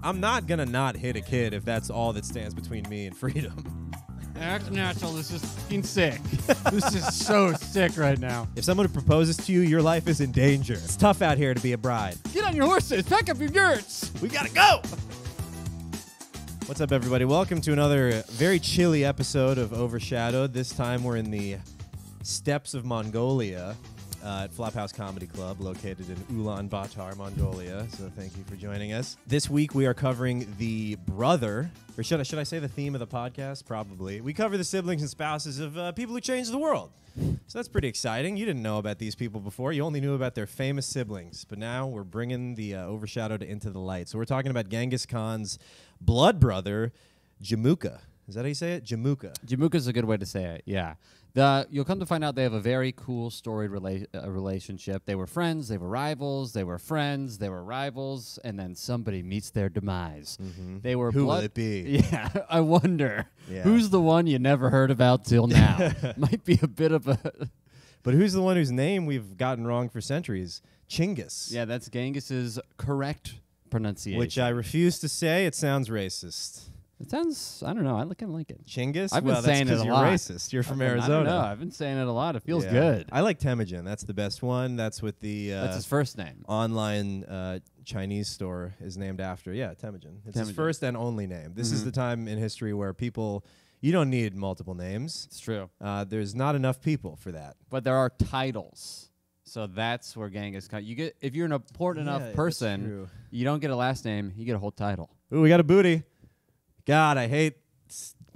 I'm not gonna not hit a kid if that's all that stands between me and freedom. Act natural. This is fucking sick. This is so sick right now. If someone proposes to you, your life is in danger. It's tough out here to be a bride. Get on your horses. Pack up your yurts. We gotta go! What's up, everybody? Welcome to another very chilly episode of Overshadowed. This time we're in the steppes of Mongolia at Flophouse Comedy Club, located in Ulaanbaatar, Mongolia. So thank you for joining us. This week we are covering the brother, or should I say the theme of the podcast? Probably. We cover the siblings and spouses of people who changed the world. So that's pretty exciting. You didn't know about these people before. You only knew about their famous siblings. But now we're bringing the Overshadowed into the light. So we're talking about Genghis Khan's blood brother, Jamukha. Is that how you say it? Jamukha. Jamukha is a good way to say it, yeah. You'll come to find out they have a very cool storied relationship. They were friends, they were rivals, they were friends, they were rivals, and then somebody meets their demise. Mm-hmm. They were Who will it be? Yeah, I wonder. Yeah. Who's the one you never heard about till now? Might be a bit of a... But who's the one whose name we've gotten wrong for centuries? Chinggis. Yeah, that's Genghis's correct pronunciation. Which I refuse to say. It sounds racist. It sounds, I don't know, I kind of like it. Chinggis? I've been well, saying that's it a you're lot. racist. You're from Arizona. I don't know. I've been saying it a lot. It feels Yeah. good. I like Temugin. That's the best one. That's what the That's his first name. online Chinese store is named after. Yeah, Temugin. It's his Temugin. first and only name. This is the time in history where you don't need multiple names. It's true. There's not enough people for that. But there are titles. So that's where Genghis Khan. If you're an important Yeah, enough that's person, true. you don't get a last name, you get a whole title. Ooh, we got a booty. God, I hate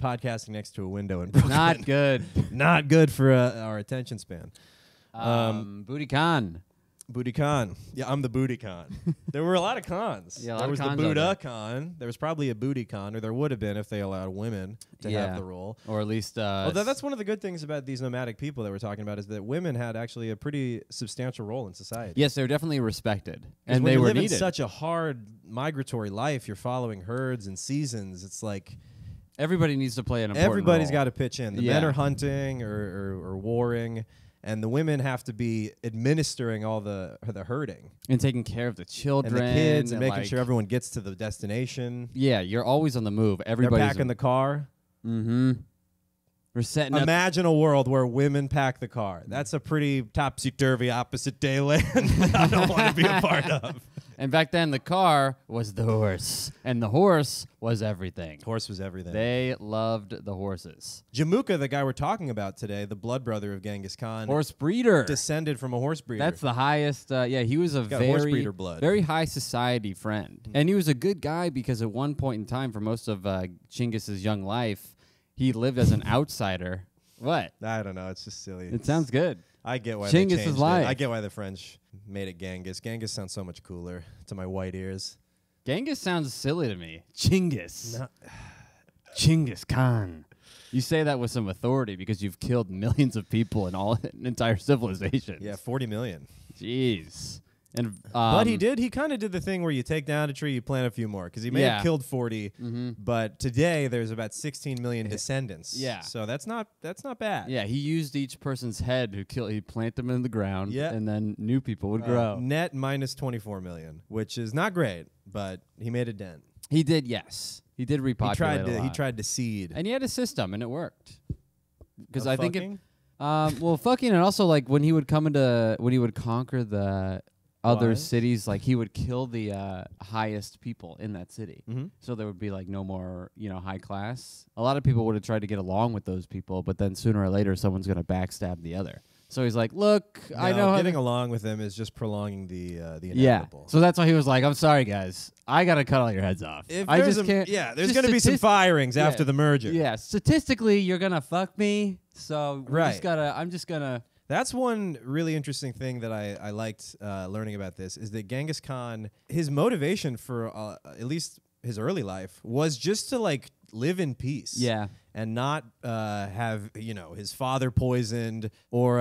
podcasting next to a window in Brooklyn. Not good. Not good for our attention span. Booty Khan. Booty Khan. Yeah, I'm the Booty Khan. There were a lot of cons. Yeah, a lot there of was cons the out Buddha there. Khan. There was probably a Booty Khan, or there would have been if they allowed women to have the role. Or at least... Although that's one of the good things about these nomadic people that we're talking about is that women had actually a pretty substantial role in society. yes, they were definitely respected. And And when they you were live needed. in such a hard migratory life, you're following herds and seasons. It's like... Everybody needs to play an important Everybody's role. got to pitch in. The men are hunting or warring, and the women have to be administering all the herding. And taking care of the children. And the kids, and making like, sure everyone gets to the destination. Yeah, you're always on the move. They're Everybody's packing the car. Mm-hmm. We're setting up... Imagine a world where women pack the car. That's a pretty topsy-turvy opposite day land I don't want to be a part of. And back then, the car was the horse. And the horse was everything. Horse was everything. They loved the horses. Jamukha, the guy we're talking about today, the blood brother of Genghis Khan, Horse breeder. descended from a horse breeder. That's the highest. He was a got horse breeder blood. very high society friend. And he was a good guy because at one point in time, for most of Chinggis's young life, he lived as an outsider. What? I don't know. It's just silly. It sounds good. I get why Genghis they is changed life. it. I get why the French made it Genghis. Genghis sounds so much cooler to my white ears. Genghis sounds silly to me. Chinggis. No- Genghis Khan. You say that with some authority because you've killed millions of people in an entire civilization. Yeah, 40 million. Jeez. And But he kind of did the thing where you take down a tree, you plant a few more, because he may have killed 40, but today there's about 16 million descendants. Yeah. So that's not bad. Yeah, he used each person's head he'd plant them in the ground, and then new people would grow. Net minus 24 million, which is not great, but he made a dent. He did, yes. He did repopulate a lot. He tried to seed. And he had a system, and it worked. Because Of I think fucking? fucking, and also like when he would conquer the other Wives? cities, like he would kill the highest people in that city. Mm-hmm. So there would be like no more, high class. A lot of people would have tried to get along with those people, but then sooner or later someone's going to backstab the other. So he's like, look, I know how getting to... along with them is just prolonging the Yeah. inevitable. So that's why he was like, I'm sorry, guys. I got to cut all your heads off. I just can't. Yeah, there's just going to be some firings after the merger. Yeah, statistically, you're going to fuck me. So Right. I'm just going to... That's one really interesting thing that I liked learning about this is that Genghis Khan, his motivation for at least his early life was just to like live in peace. Yeah. And not have, his father poisoned or,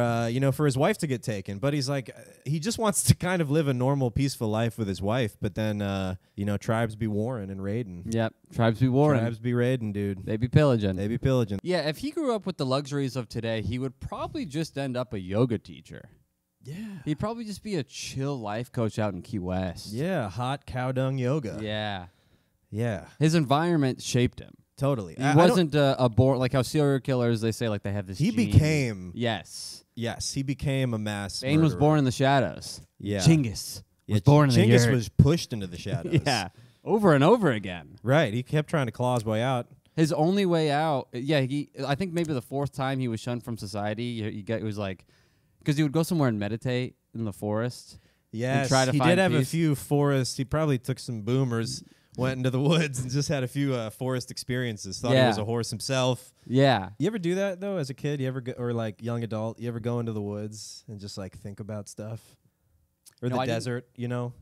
for his wife to get taken. But he's like, he just wants to kind of live a normal, peaceful life with his wife. But then, tribes be warring and raiding. Yep. Tribes be warring. Tribes be raiding, dude. They be pillaging. They be pillaging. Yeah, if he grew up with the luxuries of today, he would probably just end up a yoga teacher. Yeah. He'd probably just be a chill life coach out in Key West. Yeah, hot cow dung yoga. Yeah. Yeah, His environment shaped him. totally. He wasn't a born, like how serial killers, they say, like they have this He gene. became. Yes. Yes, he became a mass Bane was murderer. born in the shadows. Yeah. Genghis Yeah, was born in the Genghis yurt. was pushed into the shadows. Yeah. Over and over again. Right. He kept trying to claw his way out. His only way out, I think maybe the fourth time he was shunned from society, it was like, because he would go somewhere and meditate in the forest. Yes, try to he find did have peace. a few forests. He probably took some boomers, went into the woods, and just had a few forest experiences. Thought he was a horse himself. Yeah. You ever do that though, as a kid? You ever or like young adult? You ever go into the woods and just like think about stuff, or No, the I didn't. desert? You know,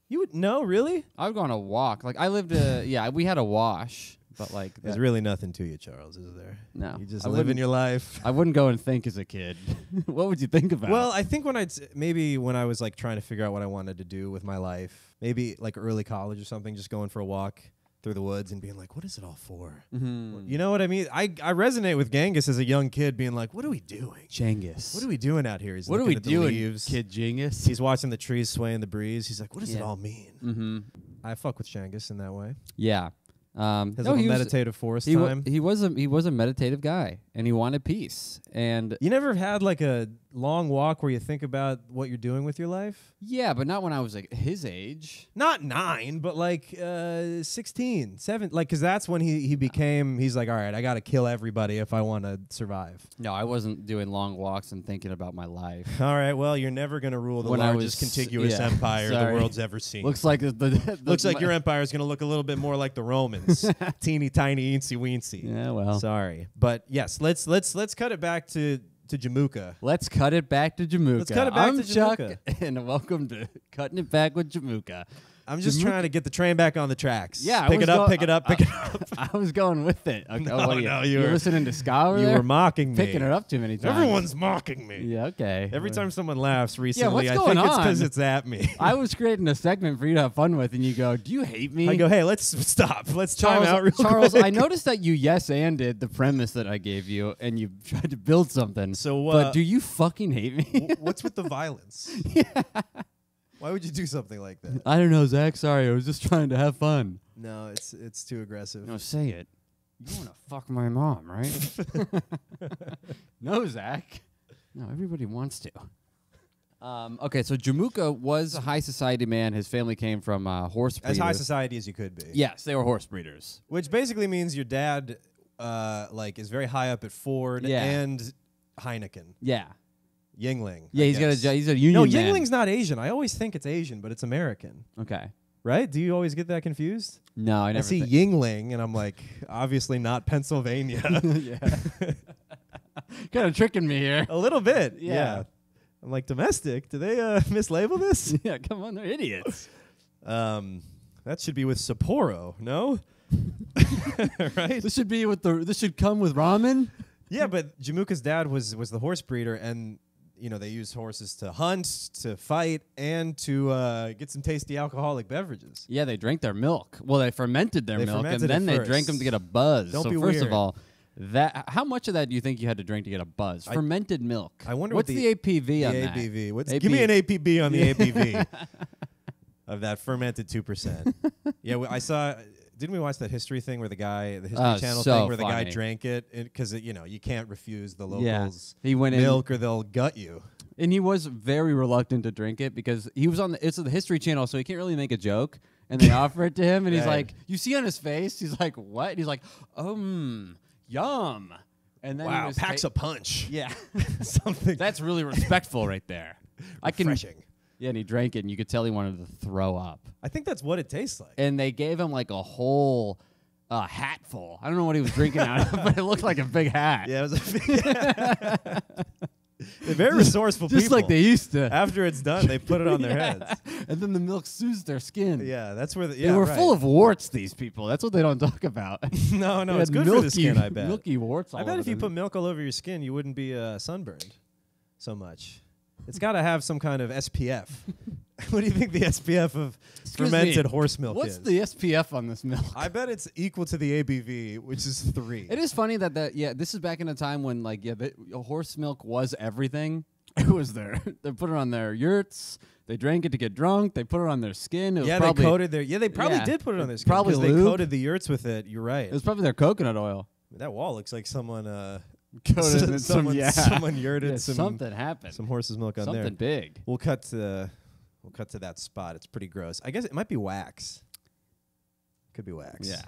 you would no really. I would go on a walk. Like I lived, we had a wash, but like There's really nothing to you, Charles, is there? no. You just I live in wouldn't- your life. I wouldn't go and think as a kid. What would you think about? Well, I think maybe when I was like trying to figure out what I wanted to do with my life, maybe like early college or something, just going for a walk through the woods and being like, what is it all for? Mhm. You know what I mean? I resonate with Genghis as a young kid being like, what are we doing? Genghis. What are we doing out here? He's What are looking we at the doing, leaves. Kid Genghis? He's watching the trees sway in the breeze. He's like, what does it Yeah. all mean? Mm-hmm. I fuck with Genghis in that way. Yeah. His No, little he was- meditative forest He, time. he was a meditative guy, and he wanted peace. And You never had like a long walk where you think about what you're doing with your life? yeah, but not when I was like his age. Not 9, but like 16, 7. Like, because that's when he became, he's like, all right, I got to kill everybody if I want to survive. No, I wasn't doing long walks and thinking about my life. All right, well, you're never going to rule the When I largest was- contiguous yeah, empire the sorry. world's ever seen. Looks like Looks like your empire is going to look a little bit more like the Romans. Teeny tiny, eensy weensy. Yeah, well. Sorry. But yes, let's cut it back to Jamukha. Let's cut it back to Jamukha. Let's cut it back I'm to Chuck, Jamukha. and welcome to Cutting It Back with Jamukha. I'm just Jamukha- trying to get the train back on the tracks. Yeah, pick it up, pick it up, pick it up. I was going with it. Okay, No, what are no, you you were- listening to ska over You there? were mocking me. Picking it up too many times. Everyone's mocking me. Yeah, okay. Every time someone laughs recently, what's I going think it's because on? it's at me. I was creating a segment for you to have fun with, and you go, "Do you hate me?" I go, hey, let's stop. Let's time Charles, out real Charles, quick. I noticed that you yes-anded the premise that I gave you, and you tried to build something. So, but do you fucking hate me? What's with the violence? Why would you do something like that? I don't know, Zach. Sorry, I was just trying to have fun. No, it's too aggressive. No, say it. You want to fuck my mom, right? No, Zach. No, everybody wants to. Okay, so Jamukha was a high society man. His family came from horse breeders. As high society as you could be. Yes, they were horse breeders. Which basically means your dad, is very high up at Ford Yeah. and Heineken. Yeah. Yingling. Yeah, I he's guess. he's a union No, man. Yingling's not Asian. I always think it's Asian, but it's American. Okay. Right? Do you always get that confused? No, I I never see Yingling, and I'm like, obviously not Pennsylvania. Yeah. Kind of tricking me here. A little bit. Yeah. Yeah. I'm like, domestic? Do they mislabel this? Yeah, come on, they're idiots. That should be with Sapporo, no? Right? This should be with this should come with ramen. Yeah, but Jamukha's dad was the horse breeder, and they used horses to hunt, to fight, and to get some tasty alcoholic beverages. Yeah, they drank their milk. Well, they fermented their They milk, fermented and then it they drank them first. to get a buzz. Don't so be first weird. of all, how much of that do you think you had to drink to get a buzz? Fermented milk. I wonder what's what the APV The on that? ABV. Give me an APB on the ABV of that fermented 2%. Yeah, I saw. Didn't we watch that history thing where the History Channel so thing where the guy funny. drank it because you can't refuse the Yeah, locals' he went in, milk or they'll gut you. and he was very reluctant to drink it because he was on it's the History Channel, so he can't really make a joke. And they offer it to him, and he's Right. like, you see on his face, he's like, what? And he's like, yum. And then he Wow, was packs a punch. Yeah. Something That's really respectful right there. refreshing. Yeah, and he drank it, and you could tell he wanted to throw up. I think that's what it tastes like. And they gave him like a whole hatful. I don't know what he was drinking out of, but it looked like a big hat. Yeah, it was a They're very resourceful Just people. like they used to. After it's done, they put it on their Yeah. heads. And then the milk soothes their skin. Yeah, that's where They were full of warts, these people. That's what they don't talk about. No, They it's had good for the skin, I bet. Milky warts all I bet over if you them. put milk all over your skin, you wouldn't be sunburned so much. It's got to have some kind of SPF. What do you think the SPF of Excuse fermented me, horse milk What's is? the SPF on this milk? I bet it's equal to the ABV, which is 3. It is funny that this is back in a time when the horse milk was everything. It was there. They put it on their yurts. They drank it to get drunk. They put it on their skin. It was Yeah, probably, they coated their. Yeah, they probably did put it on their skin. Probably they lube. coated the yurts with it. You're right. It was probably their coconut oil. That wall looks like someone Coated in someone yurted Yeah, some something happened. some horse's milk on Something there. big. We'll cut to that spot. It's pretty gross. I guess it might be wax. Could be wax. Yeah.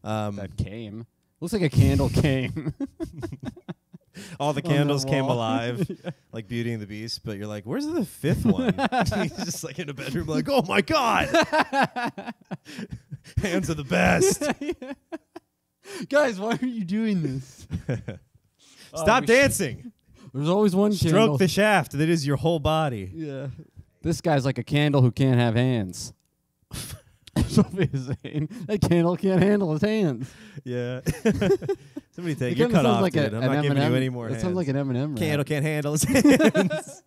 That That came. Looks like a candle came. all the on the candles came wall. alive, like Beauty and the Beast. But you're like, where's the fifth one? He's just like in a bedroom, like, oh my god, hands are the best. Guys, why are you doing this? Stop dancing. There's always one candle. Stroke the shaft. That is your whole body. Yeah. This guy's like a candle who can't have hands. That's what he's saying. That candle can't handle his hands. Yeah. Somebody take It you're kinda cut sounds off, like dude. I'm not giving you any more That hands. sounds like an M&M. Candle can't handle his hands.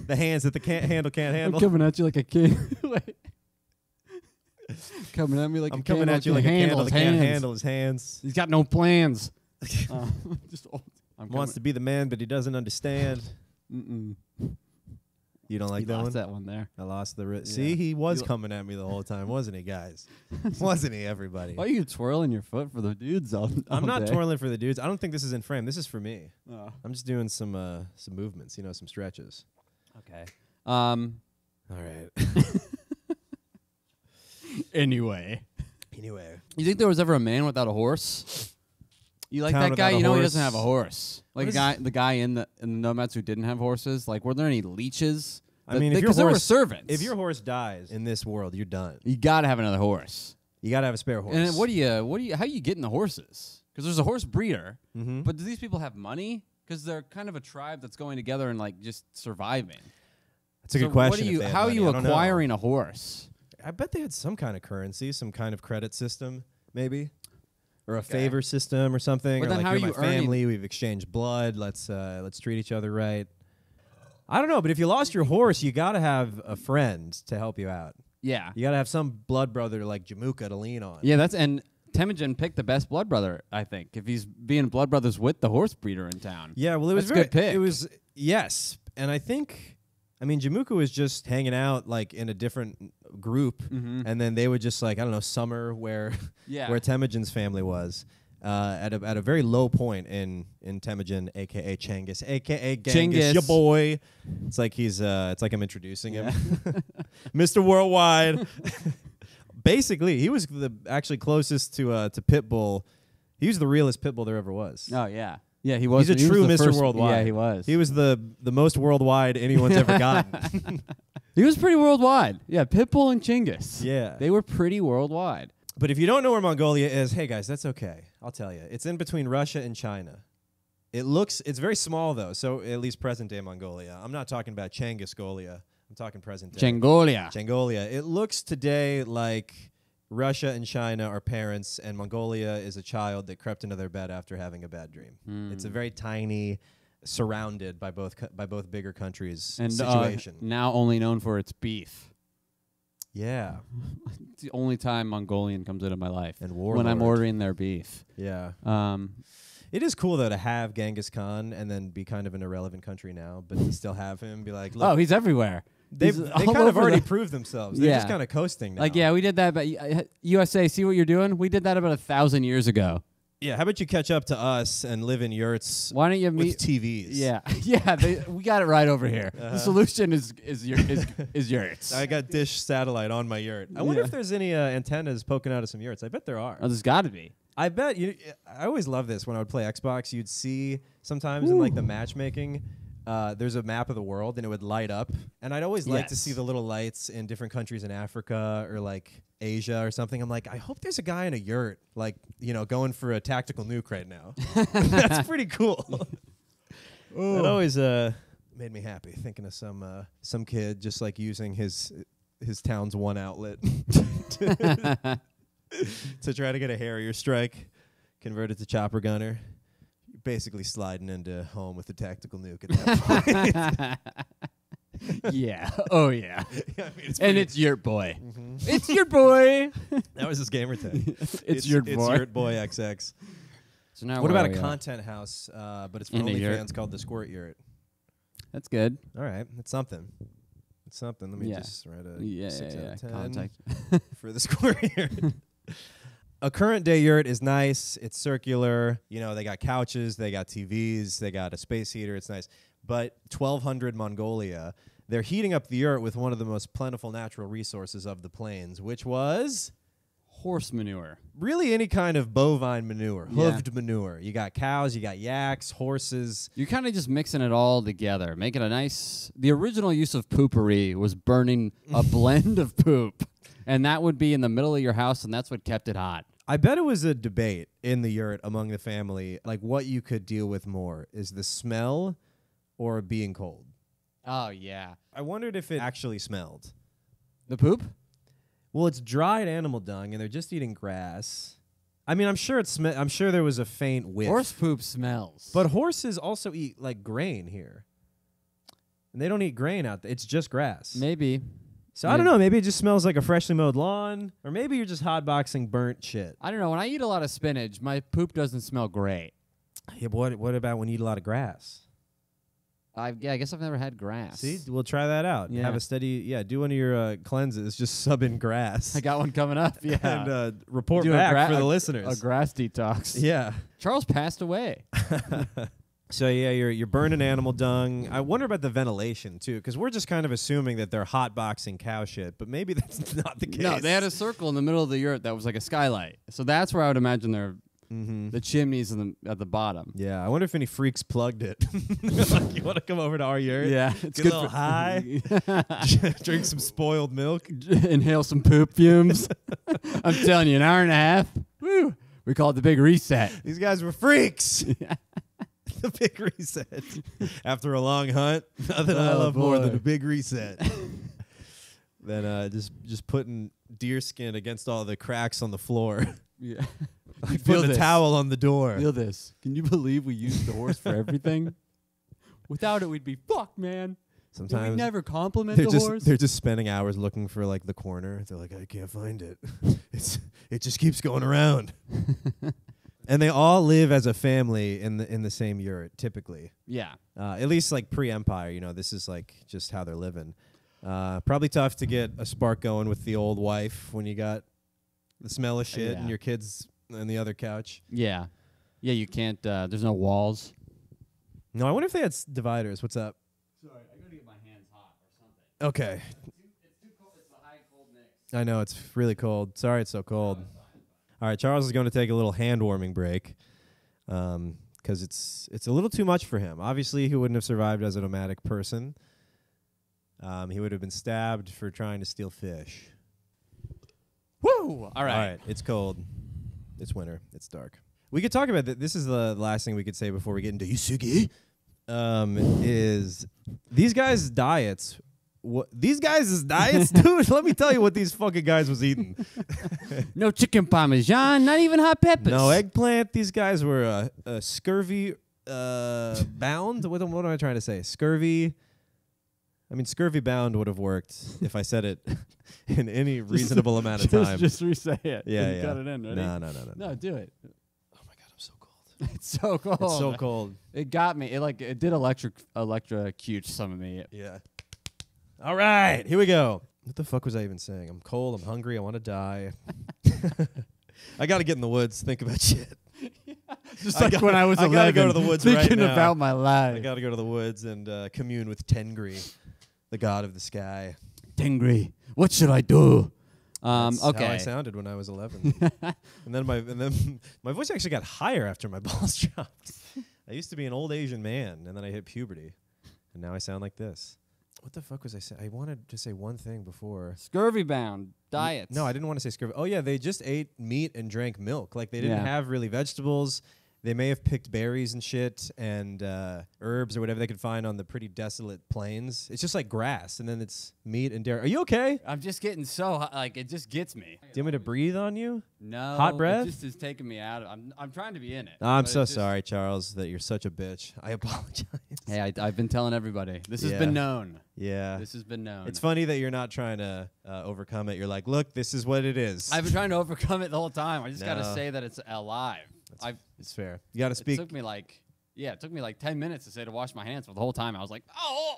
The hands that the handle can't I'm handle. coming at you like a kid. Wait. Coming at me like I'm a coming candle at you that like a can't candle handle that his can't hands. handle his hands. He's got no plans. Just old. Wants to be the man, but he doesn't understand. Mm-mm. You don't like You that lost one? that one there. I lost the. Yeah. See, he was You- coming at me the whole time, wasn't he, guys? Wasn't he, everybody? Why are you twirling your foot for the dudes all I'm not day? twirling for the dudes. I don't think this is in frame. This is for me. Oh. I'm just doing some movements, some stretches. Okay. All right. Anyway. Anyway, You think there was ever a man without a horse? You like Town that guy? without a You know he horse. doesn't have a horse. Like What the guy in the nomads who didn't have horses. Like, were there any leeches? I mean, if your because there were horse- servants. if your horse dies in this world, you're done. you gotta have another horse. You gotta have a spare horse. And how you getting the horses? Because there's a horse breeder. Mm-hmm. But do these people have money? Because they're kind of a tribe that's going together and like just surviving. That's a So good question. What if they had how are money. you I don't know. acquiring a horse? I bet they had some kind of currency, some kind of credit system, maybe, or a favor system or something. But or then like, how are you're you my earning- family. We've exchanged blood. Let's treat each other right. I don't know, but if you lost your horse, you gotta have a friend to help you out. Yeah. You gotta have some blood brother like Jamukha to lean on. Yeah, and Temugin picked the best blood brother, I think, if he's being blood brothers with the horse breeder in town. Yeah, well, it was That's a good pick. It was and I think, Jamukha was just hanging out like in a different group, and then they would just like summer where Yeah. where Temujin's family was. At a very low point in Temugin, aka Genghis, aka Genghis, your boy. It's like I'm introducing him, Mr. Worldwide. Basically, he was actually closest to Pitbull. He was the realest Pitbull there ever was. Oh, yeah. Yeah, he was. He's a he was true the Mr. first- Worldwide. Yeah, he was. He was the most worldwide anyone's ever gotten. He was pretty worldwide. Yeah, Pitbull and Genghis. Yeah. They were pretty worldwide. But if you don't know where Mongolia is, hey guys, that's okay. I'll tell you. It's in between Russia and China. It's very small though, so at least present day Mongolia. I'm not talking about Changisgolia. I'm talking present day. Changolia. It looks today like Russia and China are parents, and Mongolia is a child that crept into their bed after having a bad dream. It's a very tiny, surrounded by both bigger countries And situation. now only known for its beef. Yeah. It's the only time Mongolian comes into my life. And when I'm warlord. ordering their beef. Yeah. It It is cool though to have Genghis Khan and then be kind of an irrelevant country now, but still have him be like, look, Oh, he's everywhere. they He's all kind of over already the- proved themselves. They're just Yeah. kind of coasting now. Like, yeah, we did that, but USA, see what you're doing? We did that about 1,000 years ago. Yeah, how about you catch up to us and live in yurts Why don't you with meet? TVs? Yeah, yeah, we got it right over here. The solution is yurts. I got Dish satellite on my yurt. I wonder Yeah. if there's any antennas poking out of some yurts. I bet there are. Oh, there's got to be. I bet you. I always love this when I would play Xbox. You'd see sometimes in like the matchmaking, there's a map of the world and it would light up. And I'd always like to Yes. see the little lights in different countries in Africa or like Asia or something. I'm like, I hope there's a guy in a yurt, like going for a tactical nuke right now. That's pretty cool. That always made me happy thinking of some kid just like using his town's one outlet to try to get a Harrier strike converted to chopper gunner. You're basically sliding into home with a tactical nuke at that point. Yeah. Oh, yeah. Yeah, I mean, And it's Yurt Boy. It's Yurt Boy. that was his gamer tag. It's Yurt It's Boy. Yurt Boy XX. So now What where about are a we at? content house, but it's for In a yurt. OnlyFans called the Squirt Yurt? That's good. All right, it's something. It's something. Let me just write a 6 out of 10 Contact. for the square yurt. A current day yurt is nice. It's circular. You know, they got couches, they got TVs, they got a space heater. It's nice. But 1200 Mongolia, they're heating up the yurt with one of the most plentiful natural resources of the plains, which was Horse manure. really any kind of bovine manure, hooved manure. You got cows, you got yaks, horses. You're kind of just mixing it all together, making a nice... The original use of poopery was burning a blend of poop, and that would be in the middle of your house, and that's what kept it hot. I bet it was a debate in the yurt among the family, like what you could deal with more, is the smell or being cold. Oh, yeah. I wondered if it actually smelled. The poop? Well, it's dried animal dung, and they're just eating grass. I mean, I'm sure I'm sure there was a faint whiff. Horse poop smells. But horses also eat like grain here, and they don't eat grain out there. It's just grass. Maybe. So I don't know. Maybe it just smells like a freshly mowed lawn, or maybe you're just hotboxing burnt shit. I don't know. When I eat a lot of spinach, my poop doesn't smell great. Yeah, but what about when you eat a lot of grass? I guess I've never had grass. See, we'll try that out. Yeah. Have a steady, do one of your cleanses. Just sub in grass. I got one coming up. Yeah. And report Do back for the listeners. A grass detox. Yeah. Charles passed away. So yeah, you're burning animal dung. I wonder about the ventilation too, because we're just kind of assuming that they're hotboxing cow shit, but maybe that's not the case. No, they had a circle in the middle of the yurt that was like a skylight. So that's where I would imagine the chimneys at the bottom. Yeah, I wonder if any freaks plugged it. Like, you want to come over to our yurt? Yeah, it's get a little high, drink some spoiled milk, inhale some poop fumes. I'm telling you, an hour and a half. Woo! We call it the big reset. These guys were freaks. The big reset. After a long hunt, nothing I love more than a big reset. Then just putting deer skin against all the cracks on the floor. Yeah. Like putting a towel on the door. Feel this. Can you believe we used the horse for everything? Without it, we'd be fucked, man. Sometimes we never compliment the horse. They're just spending hours looking for like the corner. They're like, I can't find it. It just keeps going around. And they all live as a family in the same yurt, typically. Yeah. At least like pre-empire, you know, this is like just how they're living. Probably tough to get a spark going with the old wife when you got the smell of shit and your kids on the other couch. Yeah. Yeah, you can't, there's no walls. No, I wonder if they had dividers. What's up? Sorry, I gotta get my hands hot or something. Okay. It's too cold. It's the high cold mix. I know, it's really cold. Sorry it's so cold. All right, Charles is going to take a little hand-warming break because it's a little too much for him. Obviously, he wouldn't have survived as a nomadic person. He would have been stabbed for trying to steal fish. Woo! All right. All right, it's cold. It's winter. It's dark. We could talk about this is the last thing we could say before we get into Isugi. Is these guys' diets... These guys' diets, dude, let me tell you what these fucking guys was eating. No chicken parmesan, not even hot peppers. No eggplant. These guys were scurvy bound. What am I trying to say? Scurvy. I mean, scurvy bound would have worked if I said it in any reasonable amount of time. Just re-say it. Yeah. Got it in, ready? No. No, do it. Oh my God, I'm so cold. It's so cold. It's so cold. It got me. It did electrocute some of me. Yeah. All right, here we go. What the fuck was I even saying? I'm cold. I'm hungry. I want to die. I got to get in the woods. Think about shit. Just like when I was 11. I got to go to the woods thinking right now. about my life. I got to go to the woods and commune with Tengri, the god of the sky. Tengri, what should I do? That's okay. how I sounded when I was 11. and then my voice actually got higher after my balls dropped. I used to be an old Asian man, and then I hit puberty, and now I sound like this. What the fuck was I saying? I wanted to say one thing before. Scurvy bound diets. No, I didn't want to say scurvy. Oh, yeah, they just ate meat and drank milk. Like, they didn't have really vegetables. They may have picked berries and shit and herbs or whatever they could find on the pretty desolate plains. It's just like grass, and then it's meat and dairy. Are you okay? I'm just getting so hot, like it just gets me. Do you want me to breathe on you? No. Hot breath? It just is taking me out. I'm trying to be in it. I'm so sorry, Charles, that you're such a bitch. I apologize. Hey, I've been telling everybody. This has been known. Yeah. This has been known. It's funny that you're not trying to overcome it. You're like, look, this is what it is. I've been trying to overcome it the whole time. I just got to say that it's alive. It's fair. You got to speak. It took me like Yeah, it took me like 10 minutes to say to wash my hands, but the whole time I was like, oh.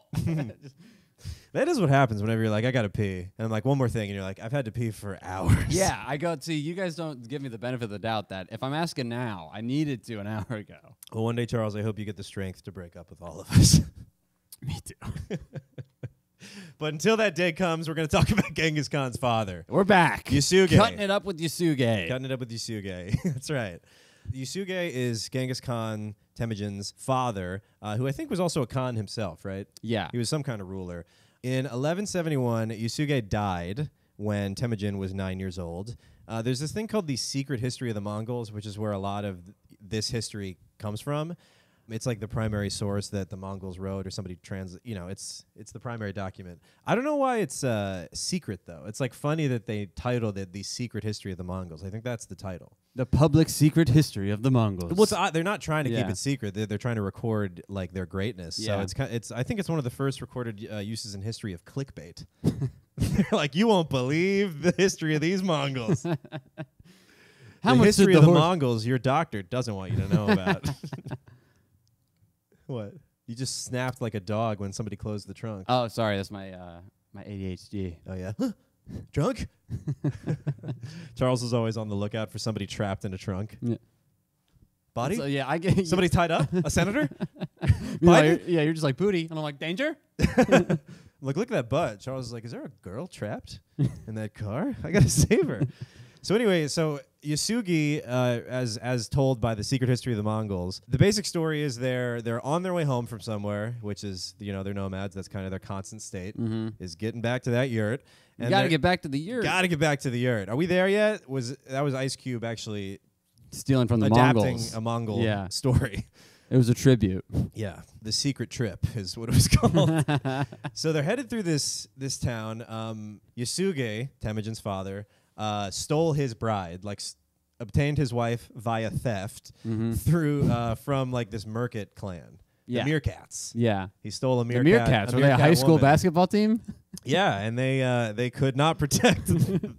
That is what happens whenever you're like, I gotta pee, and I'm like, one more thing, and you're like, I've had to pee for hours. Yeah, I go, see, you guys don't give me the benefit of the doubt that if I'm asking now, I needed to an hour ago. Well, one day, Charles, I hope you get the strength to break up with all of us. Me too. But until that day comes, we're going to talk about Genghis Khan's father. We're back. Yasuge. Cutting it up with Yasuge. Cutting it up with Yasuge. That's right. Yasuge is Genghis Khan Temujin's father, who I think was also a Khan himself, right? Yeah. He was some kind of ruler. In 1171, Yasuge died when Temujin was 9 years old. There's this thing called the Secret History of the Mongols, which is where a lot of this history comes from. It's like the primary source that the Mongols wrote, or somebody it's the primary document. I don't know why it's secret, though. It's like funny that they titled it The Secret History of the Mongols. I think that's the title. The public secret history of the Mongols. Well, they're not trying to keep it secret. They're trying to record like their greatness. Yeah. So I think it's one of the first recorded uses in history of clickbait. They're like, you won't believe the history of these Mongols. How the much history did of the the Mongols your doctor doesn't want you to know about. What? You just snapped like a dog when somebody closed the trunk. Oh, sorry, that's my my ADHD. Oh, yeah? Drunk? Charles is always on the lookout for somebody trapped in a trunk. Yeah. Body? So, yeah, I get Somebody tied up? A senator? you're just like booty, and I'm like danger. Look at that butt. Charles is like, is there a girl trapped in that car? I gotta save her. So anyway, Yasuge, as told by the Secret History of the Mongols, the basic story is they're on their way home from somewhere, which is, they're nomads. That's kind of their constant state, is getting back to that yurt. And got to get back to the yurt. Got to get back to the yurt. Are we there yet? That was Ice Cube actually stealing from the adapting Mongols. A Mongol story. It was a tribute. Yeah, the secret trip is what it was called. So they're headed through this town. Yasuge, Temujin's father, stole his bride, obtained his wife via theft through from this Merkit clan, the Merkits. Yeah, he stole a meerkat. The Meerkats were they a high school woman. Basketball team? Yeah, and they could not protect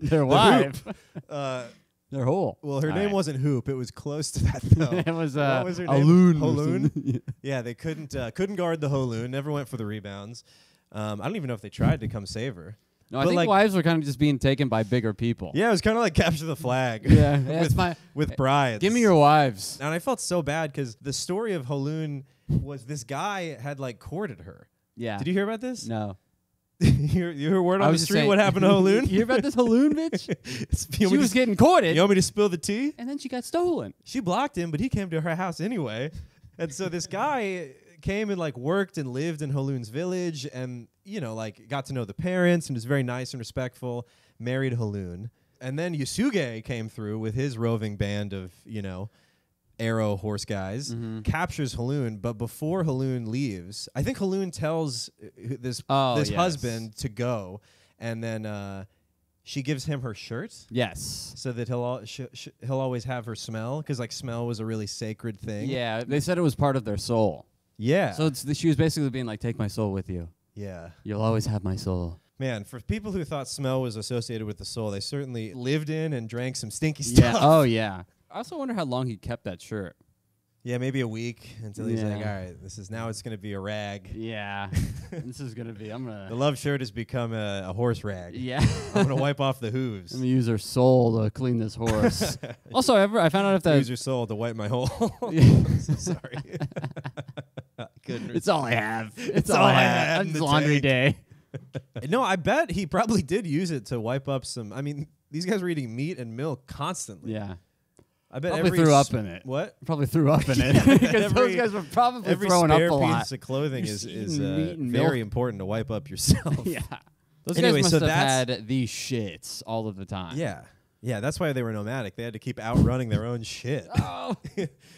their wife. Their hole. Well, her name wasn't Hoop. It was close to that though. It was what was her name? Holoon. Holoon. Yeah, they couldn't guard the Holoon. Never went for the rebounds. I don't even know if they tried to come save her. No, I think wives were kind of just being taken by bigger people. Yeah, it was kind of like capture the flag. Yeah, with brides. Give me your wives. And I felt so bad because the story of Holoon was this guy had courted her. Yeah. Did you hear about this? No. you heard word on the street what happened to Holoon? You hear about this Holoon bitch? She was getting courted. You want me to spill the tea? And then she got stolen. She blocked him, but he came to her house anyway. And so this guy came and worked and lived in Holoon's village and, got to know the parents and was very nice and respectful, married Holoon. And then Yasuge came through with his roving band of, arrow horse guys, captures Holoon, but before Holoon leaves, I think Holoon tells this husband to go, and then she gives him her shirt. Yes. So that he'll always have her smell, because smell was a really sacred thing. Yeah, they said it was part of their soul. Yeah. So she was basically being like, take my soul with you. Yeah. You'll always have my soul. Man, for people who thought smell was associated with the soul, they certainly lived in and drank some stinky stuff. Yeah. Oh, yeah. I also wonder how long he kept that shirt. Yeah, maybe a week until he's like, all right, it's going to be a rag. Yeah. This is going to be, the love shirt has become a horse rag. Yeah. I'm going to wipe off the hooves. I'm going to use her soul to clean this horse. Also, I found out if that... Use your soul to wipe my hole. Yeah. I'm so sorry. It's all I have. It's all I have. It's laundry day. No, I bet he probably did use it to wipe up some... I mean, these guys were eating meat and milk constantly. Yeah. I bet probably threw up in it. What? Probably threw up in it. Because those guys were probably throwing up a lot. Every piece of clothing is very important to wipe up yourself. Yeah. Those guys must have had these shits all of the time. Yeah. Yeah, that's why they were nomadic. They had to keep outrunning their own shit. Oh.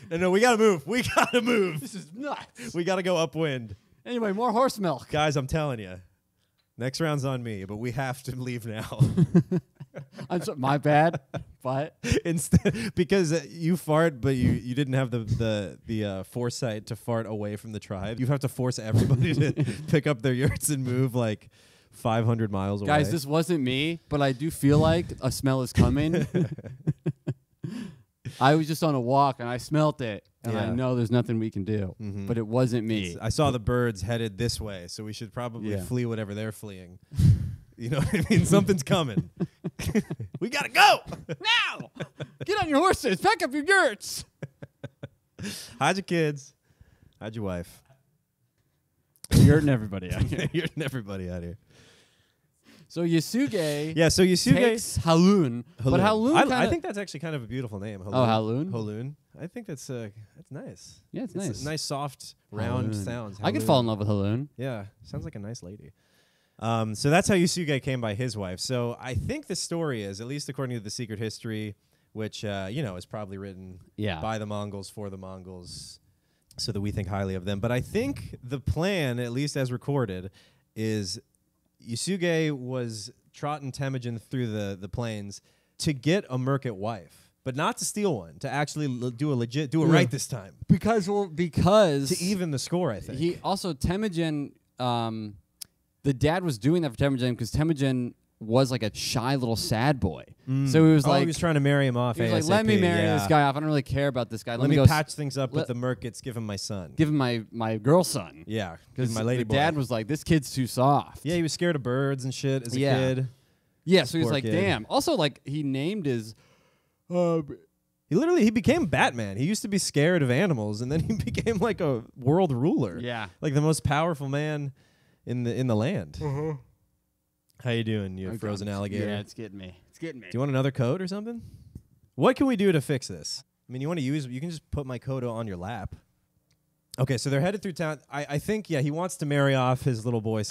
No, we got to move. We got to move. This is nuts. We got to go upwind. Anyway, more horse milk. Guys, I'm telling you. Next round's on me, but we have to leave now. My bad, but instead because you fart, but you didn't have the foresight to fart away from the tribe. You have to force everybody to pick up their yurts and move 500 miles away. Guys, this wasn't me, but I do feel like a smell is coming. I was just on a walk and I smelt it. And I Yeah. know there's nothing we can do. Mhm. But it wasn't me. I saw the birds headed this way, so we should probably Yeah. flee whatever they're fleeing. You know what I mean? Something's coming. We gotta go. Now! Get on your horses. Pack up your yurts. Hide your kids. Hide your wife. You're hurting everybody out here. You're everybody out here. So Yasuge Yeah, so Yasuge. takes Halun. But Halun I think that's actually kind of a beautiful name. Oh, Halun? Halun. I think that's nice. Yeah, it's It's nice. a nice, soft, round Halun. sounds. I could Halun. fall in love with Halun. Yeah, sounds like a nice lady. So that's how Yasuge came by his wife. So I think the story is, at least according to the secret history, which is probably written Yeah. by the Mongols for the Mongols, so that we think highly of them. But I think the plan, at least as recorded, is Yasuge was trotting Temujin through the plains to get a Merkit wife, but not to steal one, to actually do it right this time. Because To even the score, I think. he also Temujin, the dad was doing that for Temujin because Temujin was like a shy little sad boy. So he was he like, was trying to marry him off. he was like, ASAP, let me marry yeah. this guy off. I don't really care about this guy. Let me go patch things up with let- the Merkits. Give him my son. give him my girl son. Yeah, give Because him my lady the boy. dad was like, this kid's too soft. Yeah, he was scared of birds and shit as a Yeah. kid. Yeah, so he was Poor like, kid. damn. Also, like, he named his... He became Batman. He used to be scared of animals, and then he became like a world ruler. yeah. Like the most powerful man in the land. How you doing, you frozen alligator? Yeah, it's getting me. It's getting me. Do you want another code or something? What can we do to fix this? I mean, you can just put my code on your lap. Okay, so they're headed through town. I think, he wants to marry off his little girl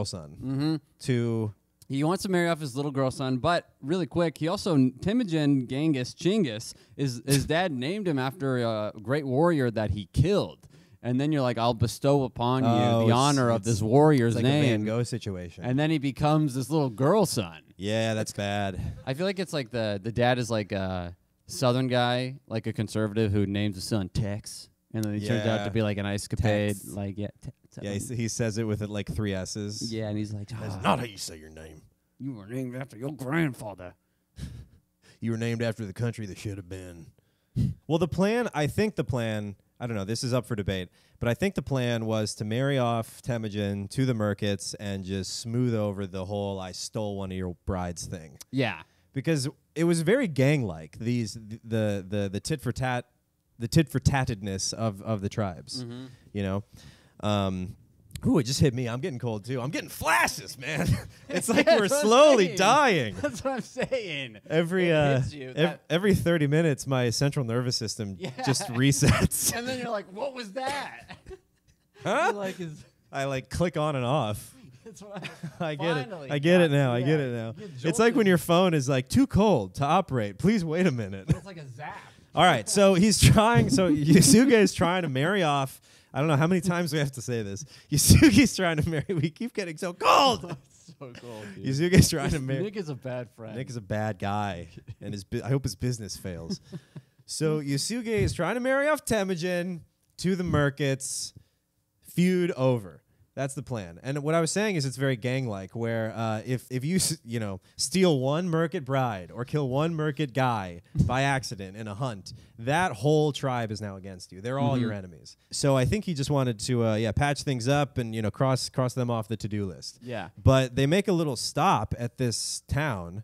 son Mm-hmm. to... He wants to marry off his little girl son, but really quick, he also Temujin Genghis, his dad named him after a great warrior that he killed. And then you're like, I'll bestow upon you the honor of this warrior's It's like a Van name. Gogh situation. And then he becomes this little girl son. Yeah, that's bad. I feel like it's like the dad is like a Southern guy, like a conservative who names his son Tex. And then he turns out Yeah. to be like an escapade. Tex. Like, yeah. Yeah, he says it with like 3 S's. Yeah, and he's like, That's "Ah, not how you say your name. you were named after your grandfather. You were named after the country that should have been. Well, I think the plan, I don't know, this is up for debate, but I think the plan was to marry off Temujin to the Merkits and just smooth over the whole I stole one of your brides thing. Yeah. Because it was very gang-like, the tit for tat, the tit for tattedness of the tribes, you know? Ooh, it just hit me. I'm getting cold, too. I'm getting flashes, man. It's like we're That's what I'm slowly saying. dying. That's what I'm saying. Every It hits you, every 30 minutes, my central nervous system Yeah. just resets. And then you're like, what was that? Huh? You're like, I like click on and off. that's what I get Finally, it. I get it yeah, now. I yeah, get it now. you get It's like when jolted. your phone is like too cold to operate. Please wait a minute. it's like a zap. All right, so he's trying. So Yasuge is trying to marry off. I don't know how many times we have to say this. Yasuge's trying to marry. We keep getting so cold. So cool, dude. Yasuge's trying to marry. Nick is a bad friend. Nick is a bad guy, and I hope his business fails. So Yasuge is trying to marry off Temujin to the Merkits. Feud over. That's the plan. And what I was saying is it's very gang-like, where if you steal one Merkit bride or kill one Merkit guy by accident in a hunt, that whole tribe is now against you. They're all your enemies. So I think he just wanted to patch things up and cross them off the to-do list. Yeah. But they make a little stop at this town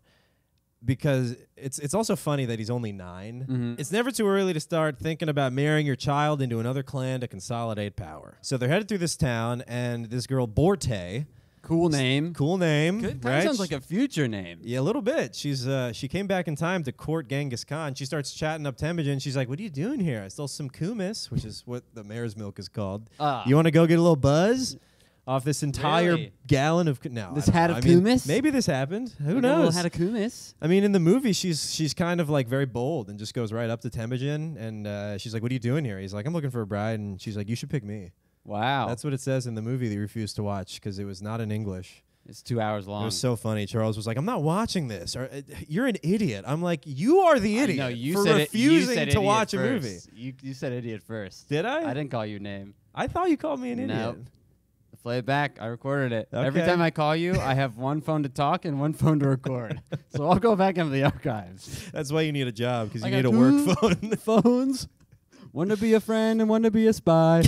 because it's also funny that he's only 9. It's never too early to start thinking about marrying your child into another clan to consolidate power. So they're headed through this town, and this girl, Borte, Cool name. cool name, Good. right? Sounds like a future name. Yeah, a little bit. She came back in time to court Genghis Khan. She starts chatting up Temujin. She's like, "What are you doing here? I stole some kumis, which is what the mare's milk is called. You want to go get a little buzz off this entire Really? gallon of This hat of kumis? Maybe this happened. Who Like a little knows? hat of kumis. I mean, in the movie, she's kind of like very bold and just goes right up to Temujin, and she's like, "What are you doing here?" He's like, "I'm looking for a bride," and she's like, "You should pick me." Wow. That's what it says in the movie that you refused to watch because it was not in English. It's 2 hours long. It was so funny. Charles was like, "I'm not watching this. Or, you're an idiot." I'm like, "You are the idiot No, you for said refusing said to idiot watch first. a movie." You said idiot first. Did I? I didn't call you name. I thought you called me an Nope. idiot. Play it back. I recorded it. Every Okay. time I call you, I have one phone to talk and one phone to record. So I'll go back into the archives. That's why you need a job because I you need got a work phone. Phones. One to be a friend and one to be a spy.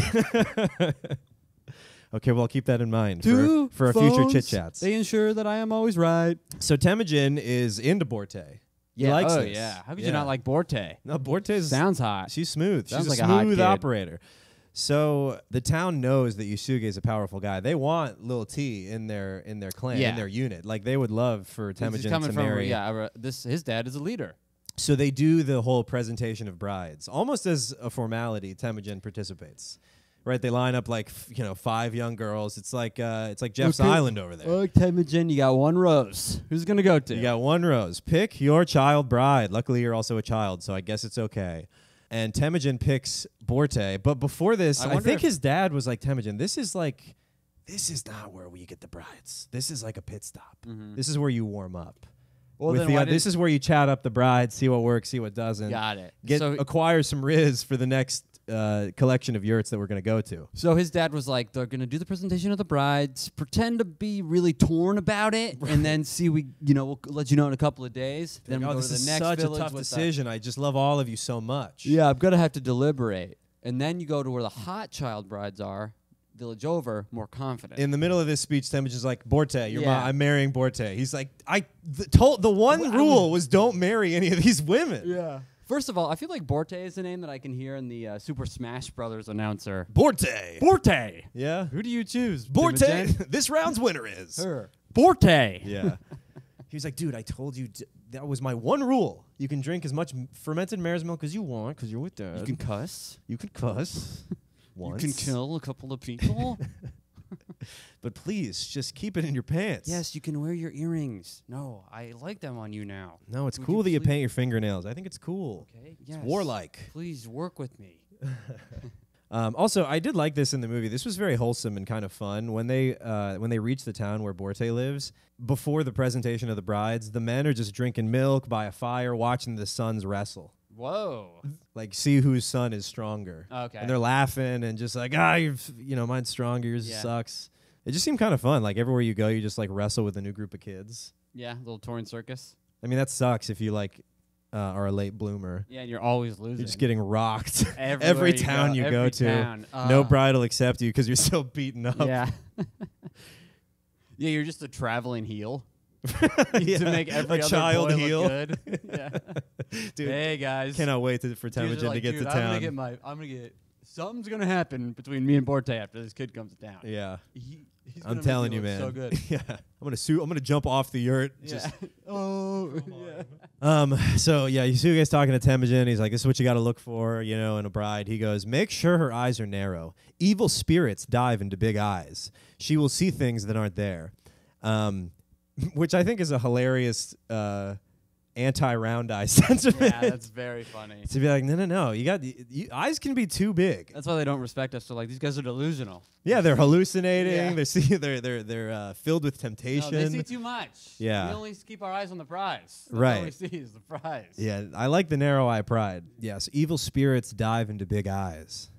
Okay, well, I'll keep that in mind for our phones, future chit-chats. They ensure that I am always right. So Temujin is into Borte. He likes this. How could you not like Borte? No, Borte Sounds hot. She's smooth. Sounds She's like a a hot smooth kid. operator. So the town knows that Yusuke is a powerful guy. They want Lil T in their clan, in their unit. Like they would love for Temujin to marry. His dad is a leader. So they do the whole presentation of brides. Almost as a formality, Temujin participates. Right, they line up like 5 young girls. It's like Jeff's Island over there. Oh, Temujin, you got 1 rose. Who's gonna go to? You got 1 rose. Pick your child bride. Luckily, you're also a child, so I guess it's okay. And Temujin picks Borte. But before this, I think his dad was like, Temujin, this is not where we get the brides. This is like a pit stop. Mm-hmm. This is where you warm up. Well, This is where you chat up the bride, see what works, see what doesn't. Got it. Acquire some Riz for the next collection of yurts that we're going to go to. So his dad was like, they're going to do the presentation of the brides, pretend to be really torn about it, and then we'll let you know in a couple of days. Then we'll go to the next such village a tough with decision. I just love all of you so much. Yeah, I'm going to have to deliberate. And then you go to where the hot child brides are, village over, more confident. In the middle of this speech, Temujin's like, Borte, I'm marrying Borte. He's like, the one rule was don't marry any of these women. Yeah. First of all, I feel like Borte is the name that I can hear in the Super Smash Brothers announcer. Borte. Borte. Yeah. Who do you choose? Borte. This round's winner is her. Borte. Yeah. He's like, dude, I told you that was my one rule. You can drink as much fermented mare's milk as you want because you're with Dad. You can cuss. You can cuss. Once. You can kill a couple of people. But please, just keep it in your pants. Yes, you can wear your earrings. No, I like them on you now. No, it's cool that you paint your fingernails. I think it's cool. Okay, yes. It's warlike. Please work with me. Also, I did like this in the movie. This was very wholesome and kind of fun. When they reach the town where Borte lives, before the presentation of the brides, the men are just drinking milk by a fire, watching the sons wrestle. Whoa. Like, see whose son is stronger. Okay. And they're laughing and just like, mine's stronger, yours sucks. It just seemed kind of fun. Like, everywhere you go, you just, like, wrestle with a new group of kids. Yeah, little touring circus. I mean, that sucks if you, like, are a late bloomer. Yeah, and you're always losing. You're just getting rocked. Every town you go to. No bride will accept you because you're so beaten up. Yeah. Yeah, you're just a traveling heel. To make every other child boy heel. Look good. Yeah. Dude, hey guys. Cannot wait for Temujin to get to town. Something's gonna happen between me and Borte after this kid comes to town. Yeah. He's I'm telling you, man. So good. Yeah. I'm gonna jump off the yurt. Yeah. Just yeah. So yeah, Yusuke's talking to Temujin. He's like, "This is what you got to look for, in a bride." He goes, "Make sure her eyes are narrow. Evil spirits dive into big eyes. She will see things that aren't there." Which I think is a hilarious anti-round eye sentiment. Yeah, that's very funny. To be like, no, eyes can be too big. That's why they don't respect us. So like, these guys are delusional. Yeah, they're hallucinating. Yeah. They're filled with temptation. No, they see too much. Yeah, we only keep our eyes on the prize. That's right. all we see is the prize. Yeah, I like the narrow eye pride. Yes, evil spirits dive into big eyes.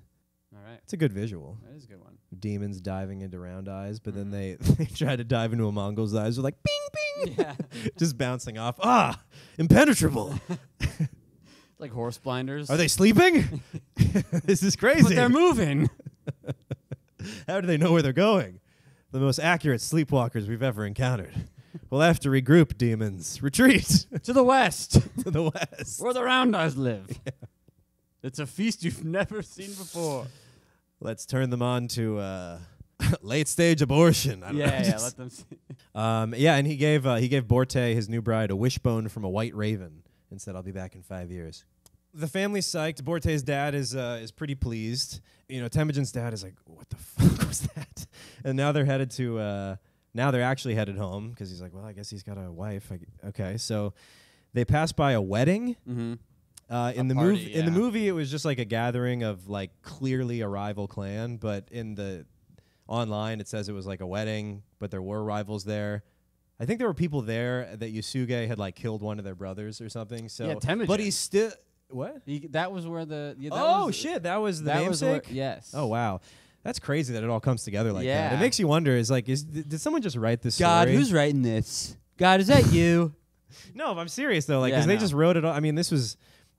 All right, it's a good visual. That is a good one. Demons diving into round eyes, but then they try to dive into a Mongol's eyes. They're like, bing, bing, yeah, just bouncing off. Impenetrable. Like horse blinders. Are they sleeping? This is crazy. But they're moving. How do they know where they're going? The most accurate sleepwalkers we've ever encountered. We'll have to regroup, demons. Retreat. To the west. To the west. Where the round eyes live. Yeah. It's a feast you've never seen before. Let's turn them on to late stage abortion. I don't know, let them see. And he gave Borte, his new bride, a wishbone from a white raven and said, "I'll be back in 5 years." The family's psyched. Borte's dad is pretty pleased. Temujin's dad is like, "What the fuck was that?" And now they're headed to. Now they're actually headed home because he's like, "Well, I guess he's got a wife." Okay, so they pass by a wedding. Mm-hmm. In the movie, it was just like a gathering of like clearly a rival clan, but in the online it says it was like a wedding, but there were rivals there. I think there were people there that Yusuke had like killed one of their brothers or something. So, yeah, Temujin. But he's still what? That was where the that was the namesake. Yes. Oh wow. That's crazy that it all comes together like that. It makes you wonder, did someone just write this God, story? who's writing this? God, is that you? No, I'm serious though, because they just wrote it all. I mean, this was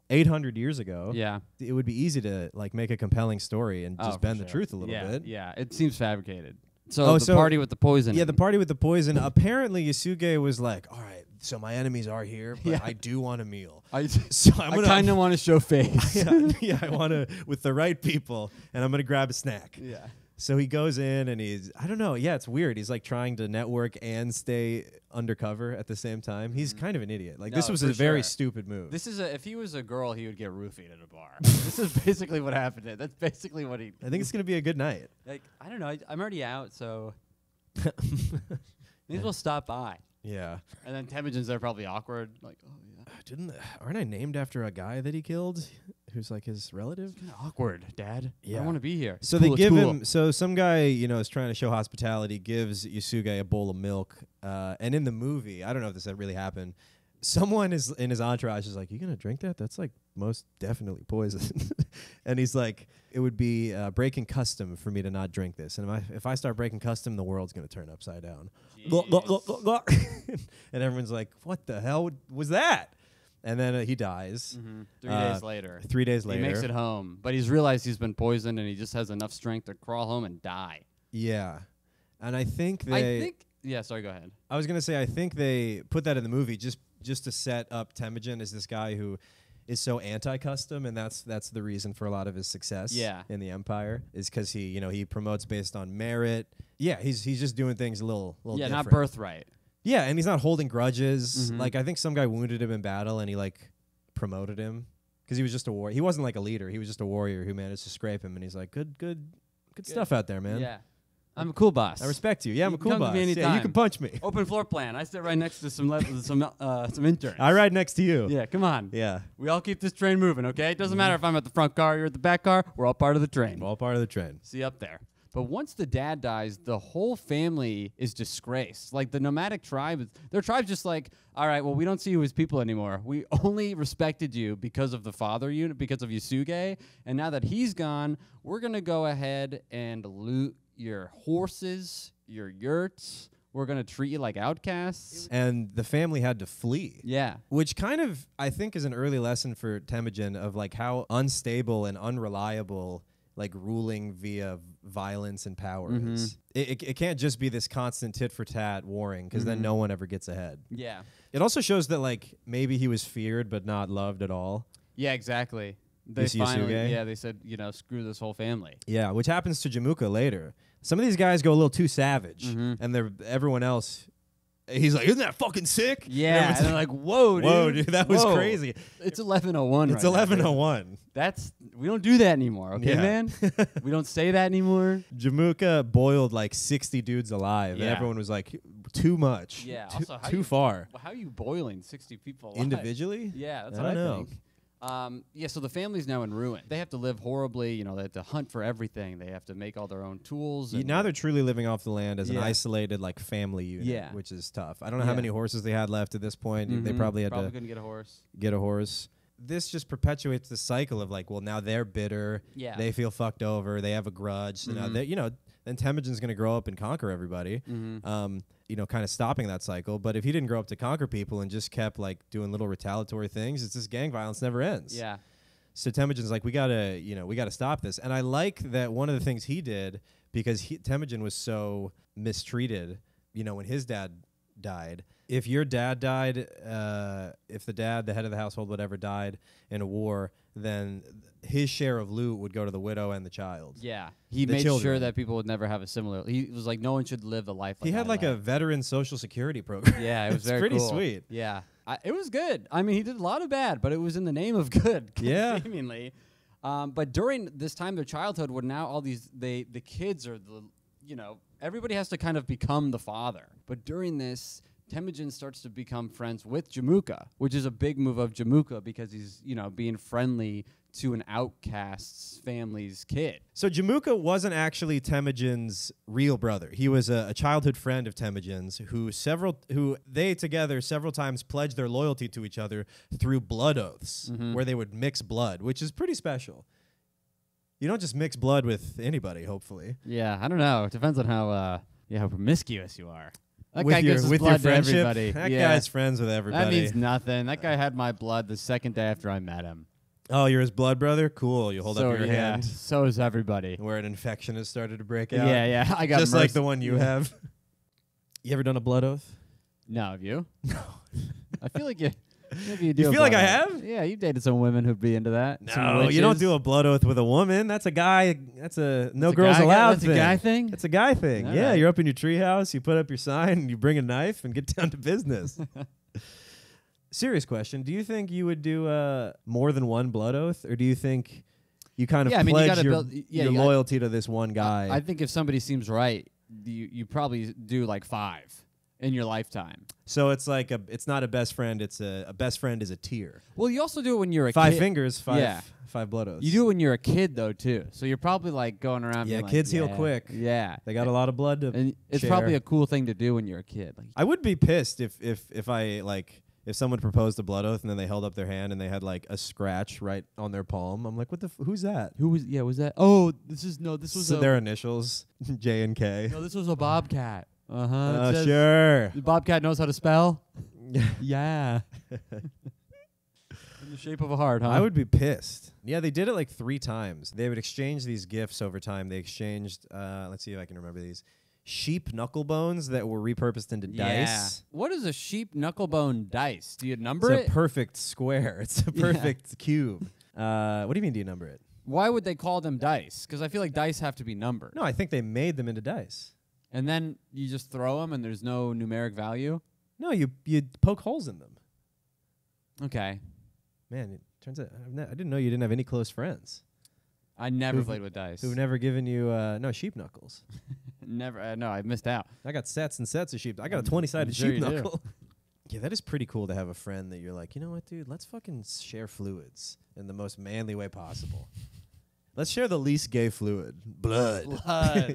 800 years ago. Yeah. It would be easy to like make a compelling story and just bend the truth a little yeah, bit. Yeah, it seems fabricated. So the party with the poison. Yeah, the party with the poison. Apparently, Yasuge was like, all right, so my enemies are here, but I do want a meal. So I kind of want to show face. I want to, with the right people, and I'm going to grab a snack. Yeah. So he goes in and I don't know. Yeah, it's weird. He's like trying to network and stay undercover at the same time. He's kind of an idiot. Like this was a very stupid move. This is if he was a girl, he would get roofied at a bar. This is basically what happened. That's basically what he. I think it's gonna be a good night. Like I don't know. I'm already out, so maybe we'll stop by. Yeah. And then Temujin's there, probably awkward. Like, oh yeah. Aren't I named after a guy that he killed, who's like his relative? It's kind of awkward, Dad. Yeah. I want to be here. So they give him. So some guy, is trying to show hospitality, gives Yasuge a bowl of milk. And in the movie, I don't know if this really happened. Someone is in his entourage is like, "You gonna drink that? That's like most definitely poison." And he's like, "It would be breaking custom for me to not drink this. And if I start breaking custom, the world's gonna turn upside down." And everyone's like, "What the hell was that?" And then he dies. 3 days later. 3 days later. He makes it home, but he's realized he's been poisoned, and he just has enough strength to crawl home and die. Yeah. And I think yeah, sorry, go ahead. I was going to say, I think they put that in the movie just to set up Temujin as this guy who is so anti-custom, and that's the reason for a lot of his success in the Empire, is because he promotes based on merit. Yeah, he's just doing things a little different. Not birthright. Yeah, and he's not holding grudges. Like, I think some guy wounded him in battle, and he, like, promoted him. Because he was just a warrior. He wasn't, like, a leader. He was just a warrior who managed to scrape him, and he's like, good stuff out there, man. Yeah. I'm a cool boss. I respect you. Yeah, I'm a cool boss. Yeah, you can punch me. Open floor plan. I sit right next to some interns. I ride next to you. Yeah, come on. Yeah. We all keep this train moving, okay? It doesn't matter if I'm at the front car or you're at the back car. We're all part of the train. We're all part of the train. See you up there. But once the dad dies, the whole family is disgraced. Like the nomadic tribe, their tribe's just like, all right, well, we don't see you as people anymore. We only respected you because of the father unit, because of Yasuge. And now that he's gone, we're going to go ahead and loot your horses, your yurts. We're going to treat you like outcasts. And the family had to flee. Yeah. Which kind of, I think, is an early lesson for Temujin of like how unstable and unreliable like ruling via violence and power is. It can't just be this constant tit for tat warring, because then no one ever gets ahead. Yeah. It also shows that like maybe he was feared but not loved at all. Yeah, exactly. They they said, screw this whole family. Yeah, which happens to Jamukha later. Some of these guys go a little too savage, and everyone else. He's like, isn't that fucking sick? Yeah, and they're like, whoa, dude. Whoa, dude, that was crazy. It's 11:01. It's 11:01. We don't do that anymore, okay, man? We don't say that anymore. Jamukha boiled like 60 dudes alive, and everyone was like, too much. Yeah, too far. How are you boiling 60 people alive? Individually? Yeah, that's what I think. So the family's now in ruin. They have to live horribly. They have to hunt for everything. They have to make all their own tools. Now they're truly living off the land as an isolated like family unit, which is tough. I don't know how many horses they had left at this point. They probably couldn't get a horse. Get a horse. This just perpetuates the cycle of like, well, now they're bitter. Yeah. They feel fucked over. They have a grudge. So now they, then Temujin's going to grow up and conquer everybody. Kind of stopping that cycle. But if he didn't grow up to conquer people and just kept like doing little retaliatory things, it's this gang violence never ends. Yeah. So Temujin's like, we gotta stop this. And I like that one of the things he did, because Temujin was so mistreated, when his dad died. If your dad died, if the head of the household, whatever, died in a war, then his share of loot would go to the widow and the child. Yeah. He made sure that people would never have a similar... He was like, no one should live the life like He had like a veteran social security program. Yeah, it was very pretty cool. sweet. Yeah. It was good. I mean, he did a lot of bad, but it was in the name of good, seemingly. But during this time, their childhood, where now all these... the kids are everybody has to kind of become the father. But during this... Temujin starts to become friends with Jamukha, which is a big move of Jamukha, because he's, being friendly to an outcast's family's kid. So Jamukha wasn't actually Temujin's real brother. He was a childhood friend of Temujin's who they together several times pledged their loyalty to each other through blood oaths, where they would mix blood, which is pretty special. You don't just mix blood with anybody, hopefully. Yeah, I don't know. It depends on how promiscuous you are. That guy gives his blood to everybody. That guy's friends with everybody. That means nothing. That guy had my blood the second day after I met him. Oh, you're his blood brother? Cool. You hold up your hand So is everybody. where an infection has started to break out. Yeah. I got just like the one you have. You ever done a blood oath? No, have you? No. I feel like maybe you do. You feel like I have? Yeah, you've dated some women who'd be into that. No, you don't do a blood oath with a woman. That's a guy. That's a no girls guy allowed That's thing. a guy thing? That's a guy thing. All Yeah, right. you're up in your treehouse. You put up your sign and you bring a knife and get down to business. Serious question. Do you think you would do more than one blood oath? Or do you think you kind of pledge your loyalty to this one guy? I think if somebody seems right, you probably do like 5 in your lifetime. So it's like it's not a best friend. It's a best friend is a tier. Well, you also do it when you're a 5 kid. fingers, 5 blood oaths. You do it when you're a kid though too. So you're probably like going around. Yeah, being kids like, heal quick. Yeah, They got a lot of blood to and it's share. probably a cool thing to do when you're a kid. Like, I would be pissed if I like if someone proposed a blood oath and then they held up their hand and they had like a scratch right on their palm. I'm like, what the? Who's that? who was? Yeah, was that? Oh, this was So their initials, J and K. No, this was a bobcat. Sure. The bobcat knows how to spell. Yeah. In the shape of a heart, huh? I would be pissed. Yeah, they did it like 3 times. They would exchange these gifts over time. They exchanged, let's see if I can remember these, sheep knuckle bones that were repurposed into dice. What is a sheep knucklebone dice? Do you number It's it? a perfect square. It's a perfect cube. What do you mean, do you number it? Why would they call them dice? Because I feel like dice have to be numbered. No, I think they made them into dice. And then you just throw them and there's no numeric value? No, you poke holes in them. Okay. Man, it turns out I didn't know you didn't have any close friends I never played with dice. who've never given you sheep knuckles. Never. No, I missed out. I got sets and sets of sheep. I got a 20-sided Sure sheep you do. knuckle. Yeah, that is pretty cool to have a friend that you're like, you know what, dude? Let's fucking share fluids in the most manly way possible. Let's share the least gay fluid, blood.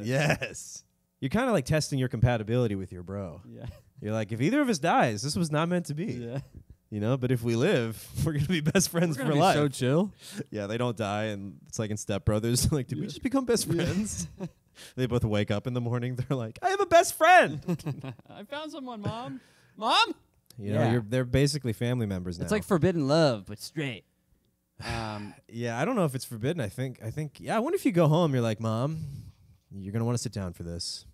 Yes. You're kind of like testing your compatibility with your bro. Yeah. You're like, if either of us dies, this was not meant to be. Yeah. You know, but if we live, we're gonna be best friends We're for gonna be life. so chill. Yeah, they don't die, and it's like in Step Brothers. Like, did we just become best friends? They both wake up in the morning. They're like, I have a best friend. I found someone, Mom. Mom? You know, they're basically family members now. It's like forbidden love, but straight. Yeah, I don't know if it's forbidden. I think. Yeah, I wonder if you go home, you're like, Mom, you're gonna want to sit down for this.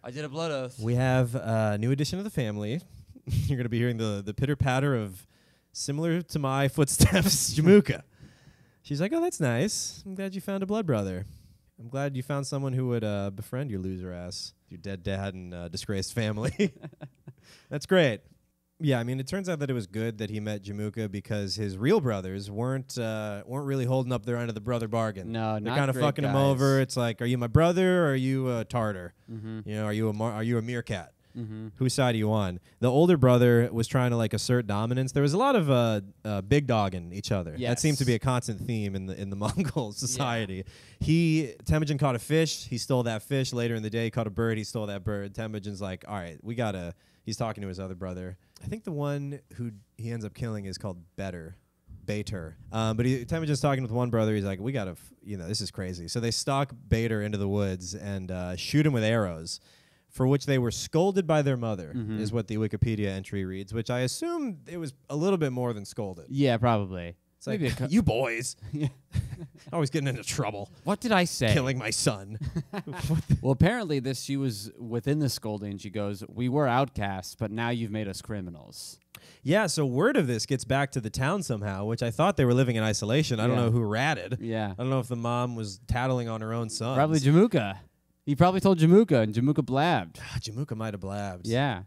I did a blood oath. We have a new addition to the family. You're gonna be hearing the pitter patter of, similar to my footsteps, Jamukha. She's like, oh, that's nice. I'm glad you found a blood brother. I'm glad you found someone who would befriend your loser ass, your dead dad and disgraced family. That's great. Yeah, I mean, it turns out that it was good that he met Jamukha because his real brothers weren't really holding up their end of the brother bargain. No, they're not kind of great fucking him guys. over. It's like, are you my brother or are you a Tartar? Mm-hmm. You know, are you a meerkat? Mm-hmm. Whose side are you on? The older brother was trying to like assert dominance. There was a lot of big dogging each other. Yes. That seemed to be a constant theme in the Mongol society. Temujin caught a fish. He stole that fish. Later in the day, he caught a bird. He stole that bird. Temujin's like, all right, he's talking to his other brother. I think the one who he ends up killing is called Bater. But Temujin's talking with one brother. He's like, we gotta, this is crazy. So they stalk Bater into the woods and shoot him with arrows, for which they were scolded by their mother, is what the Wikipedia entry reads, which I assume it was a little bit more than scolded. Yeah, probably. It's like, you boys, always getting into trouble. What did I say? Killing my son. Well, apparently she was within the scolding. She goes, we were outcasts, but now you've made us criminals. Yeah, so word of this gets back to the town somehow, which I thought they were living in isolation. I don't know who ratted. Yeah. I don't know if the mom was tattling on her own sons. Probably Jamukha. He probably told Jamukha, and Jamukha blabbed. Jamukha might have blabbed. Yeah.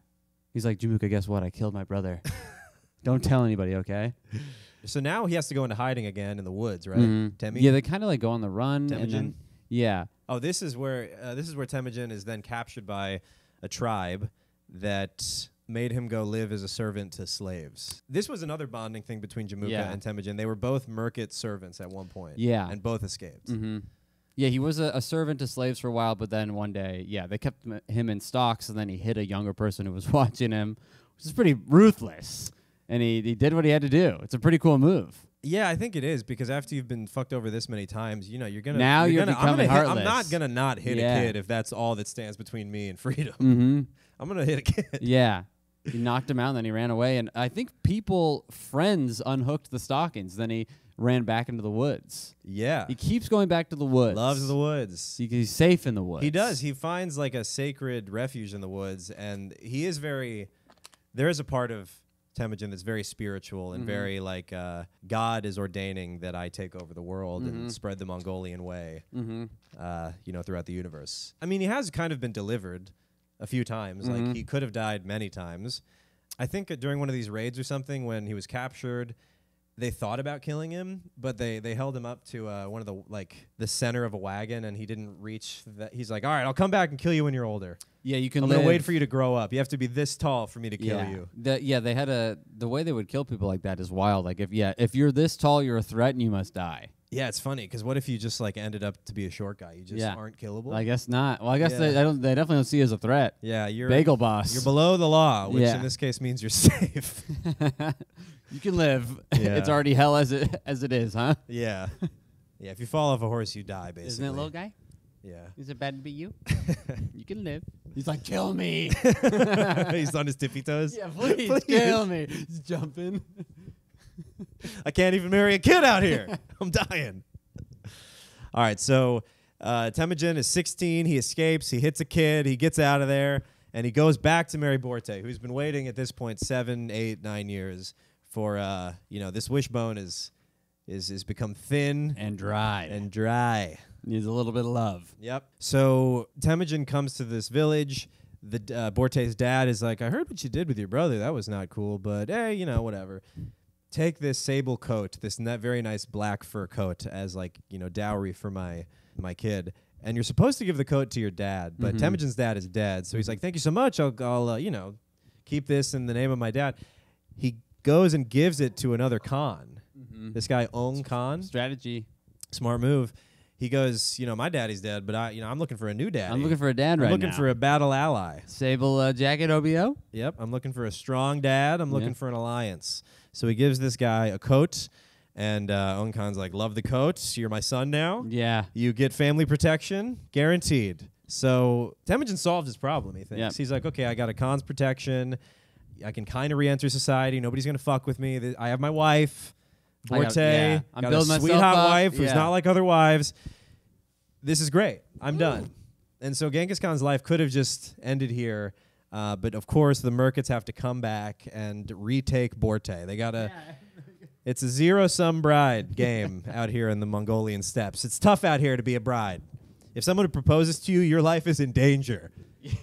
He's like, Jamukha, guess what? I killed my brother. Don't tell anybody, okay? So now he has to go into hiding again in the woods, right? Mm-hmm. Yeah, they kind of like go on the run. Temujin? And then, yeah. Oh, this is where Temujin is then captured by a tribe that made him go live as a servant to slaves. This was another bonding thing between Jamukha and Temujin. They were both Merkits servants at one point. Yeah. And both escaped. Mm-hmm. Yeah, he was a servant to slaves for a while, but then one day, they kept him in stocks, and then he hit a younger person who was watching him, which is pretty ruthless. And he did what he had to do. It's a pretty cool move. Yeah, I think it is, because after you've been fucked over this many times, you're gonna becoming heartless. I'm not gonna not hit a kid if that's all that stands between me and freedom. Mm-hmm. I'm gonna hit a kid. Yeah. He knocked him out, and then he ran away. And I think friends unhooked the stockings. Then he ran back into the woods. Yeah. He keeps going back to the woods. Loves the woods. He's safe in the woods. He does. He finds like a sacred refuge in the woods, and he is very. There is a part of Temujin that's very spiritual and very like God is ordaining that I take over the world and spread the Mongolian way, throughout the universe. I mean, he has kind of been delivered a few times. Like he could have died many times. I think during one of these raids or something when he was captured, they thought about killing him, but they held him up to one of the center of a wagon, and he didn't reach that. He's like, all right, I'll come back and kill you when you're older. Yeah, you can I'm gonna wait for you to grow up. You have to be this tall for me to kill you. They had the way they would kill people like that is wild. Like if you're this tall, you're a threat and you must die. Yeah, it's funny because what if you just like ended up to be a short guy? You just aren't killable. I guess not. Well, I guess they definitely don't see you as a threat. Yeah, you're bagel boss. You're below the law, which in this case means you're safe. You can live. Yeah. It's already hell as it is, huh? Yeah. Yeah, if you fall off a horse, you die, basically. Isn't it, little guy? Yeah. Is it bad to be you? You can live. He's like, kill me. He's on his tippy toes. Yeah, please kill me. He's jumping. I can't even marry a kid out here. I'm dying. All right, so Temujin is 16. He escapes. He hits a kid. He gets out of there, and he goes back to Mary Borte, who's been waiting at this point 7, 8, 9 years for this wishbone is become thin and dry. Needs a little bit of love. Yep. So Temujin comes to this village. The Borte's dad is like, I heard what you did with your brother. That was not cool, but hey, whatever. Take this sable coat, this very nice black fur coat as dowry for my kid. And you're supposed to give the coat to your dad, but Temujin's dad is dead. So he's like, thank you so much. I'll keep this in the name of my dad. He goes and gives it to another Khan. This guy, Ong Khan. Strategy. Smart move. He goes, my daddy's dead, but I'm looking for a new daddy. I'm looking for a dad right now. I'm looking for a battle ally. Sable jacket OBO? Yep. I'm looking for a strong dad. I'm looking for an alliance. So he gives this guy a coat, and Ong Khan's like, love the coat. You're my son now. Yeah. You get family protection, guaranteed. So Temujin solved his problem, he thinks. Yep. He's like, okay, I got a Khan's protection. I can kind of re-enter society. Nobody's going to fuck with me. I have my wife, Borte. I'm got building a myself sweetheart up. wife who's not like other wives. This is great. I'm done. And so Genghis Khan's life could have just ended here. But of course, the Merkits have to come back and retake Borte. They got to... It's a zero-sum bride game out here in the Mongolian steppes. It's tough out here to be a bride. If someone proposes to you, your life is in danger.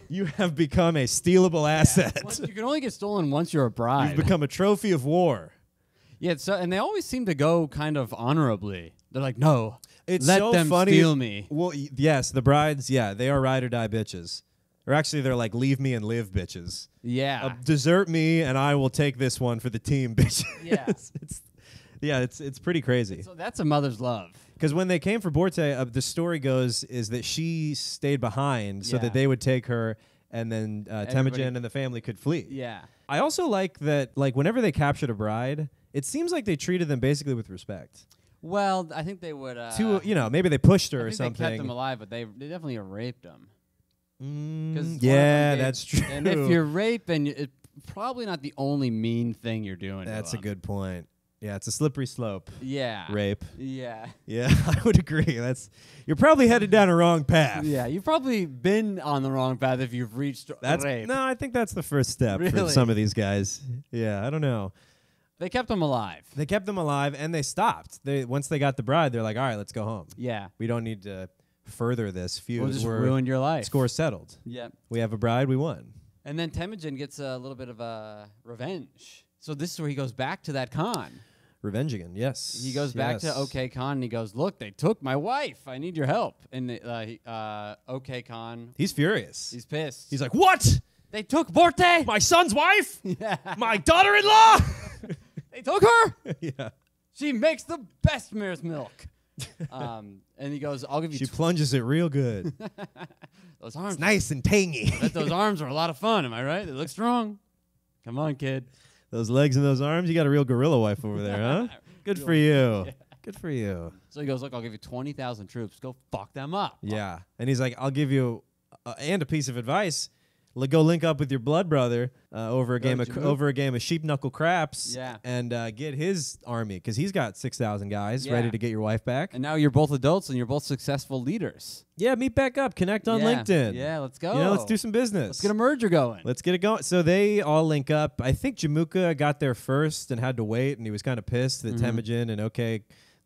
You have become a stealable asset. You can only get stolen once you're a bride. You've become a trophy of war. Yeah, and they always seem to go kind of honorably. They're like, no, it's let so them funny. steal me. Well, yes, the brides, they are ride or die bitches. Or actually, they're like leave me and live bitches. Yeah. Desert me and I will take this one for the team, bitches. Yeah. It's pretty crazy. So that's a mother's love. Because when they came for Borte, the story goes is that she stayed behind so that they would take her, and then Temujin and the family could flee. Yeah. I also like that, whenever they captured a bride, it seems like they treated them basically with respect. Well, I think they would... maybe they pushed her or they something. kept them alive, but they definitely raped them. That's true. And if you're raping, it's probably not the only mean thing you're doing. That's a good point. Yeah, it's a slippery slope. Yeah. Rape. Yeah. Yeah, I would agree. You're probably headed down a wrong path. Yeah, you've probably been on the wrong path if you've reached rape. No, I think that's the first step for some of these guys. Yeah, I don't know. They kept them alive. They kept them alive, and they stopped. Once they got the bride, they're like, all right, let's go home. Yeah. We don't need to further this feud. We'll just ruin your life. Score settled. Yep. We have a bride, we won. And then Temujin gets a little bit of revenge. So this is where he goes back to that Khan. Revenge again, yes. He goes back to OK Khan and he goes, look, they took my wife. I need your help. And OK Khan. He's furious. He's pissed. He's like, what? They took Borte? My son's wife? Yeah. My daughter-in-law? They took her? Yeah. She makes the best mare's milk. And he goes, I'll give you... She plunges it real good. Those arms... It's nice and tangy. I bet those arms are a lot of fun, am I right? They look strong. Come on, kid. Those legs and those arms, you got a real gorilla wife over there, huh? Good for you. Yeah. Good for you. So he goes, look, I'll give you 20,000 troops. Go fuck them up. Yeah. And he's like, I'll give you, and a piece of advice, go link up with your blood brother over a game of Jamukha. sheep knuckle craps. Yeah. And get his army because he's got 6,000 guys Yeah. ready to get your wife back. And now you're both adults and you're both successful leaders. Yeah, meet back up, connect on LinkedIn. Yeah, let's go. Let's do some business. Let's get a merger going. Let's get it going. So they all link up. I think Jamukha got there first and had to wait, and he was kind of pissed that Temujin and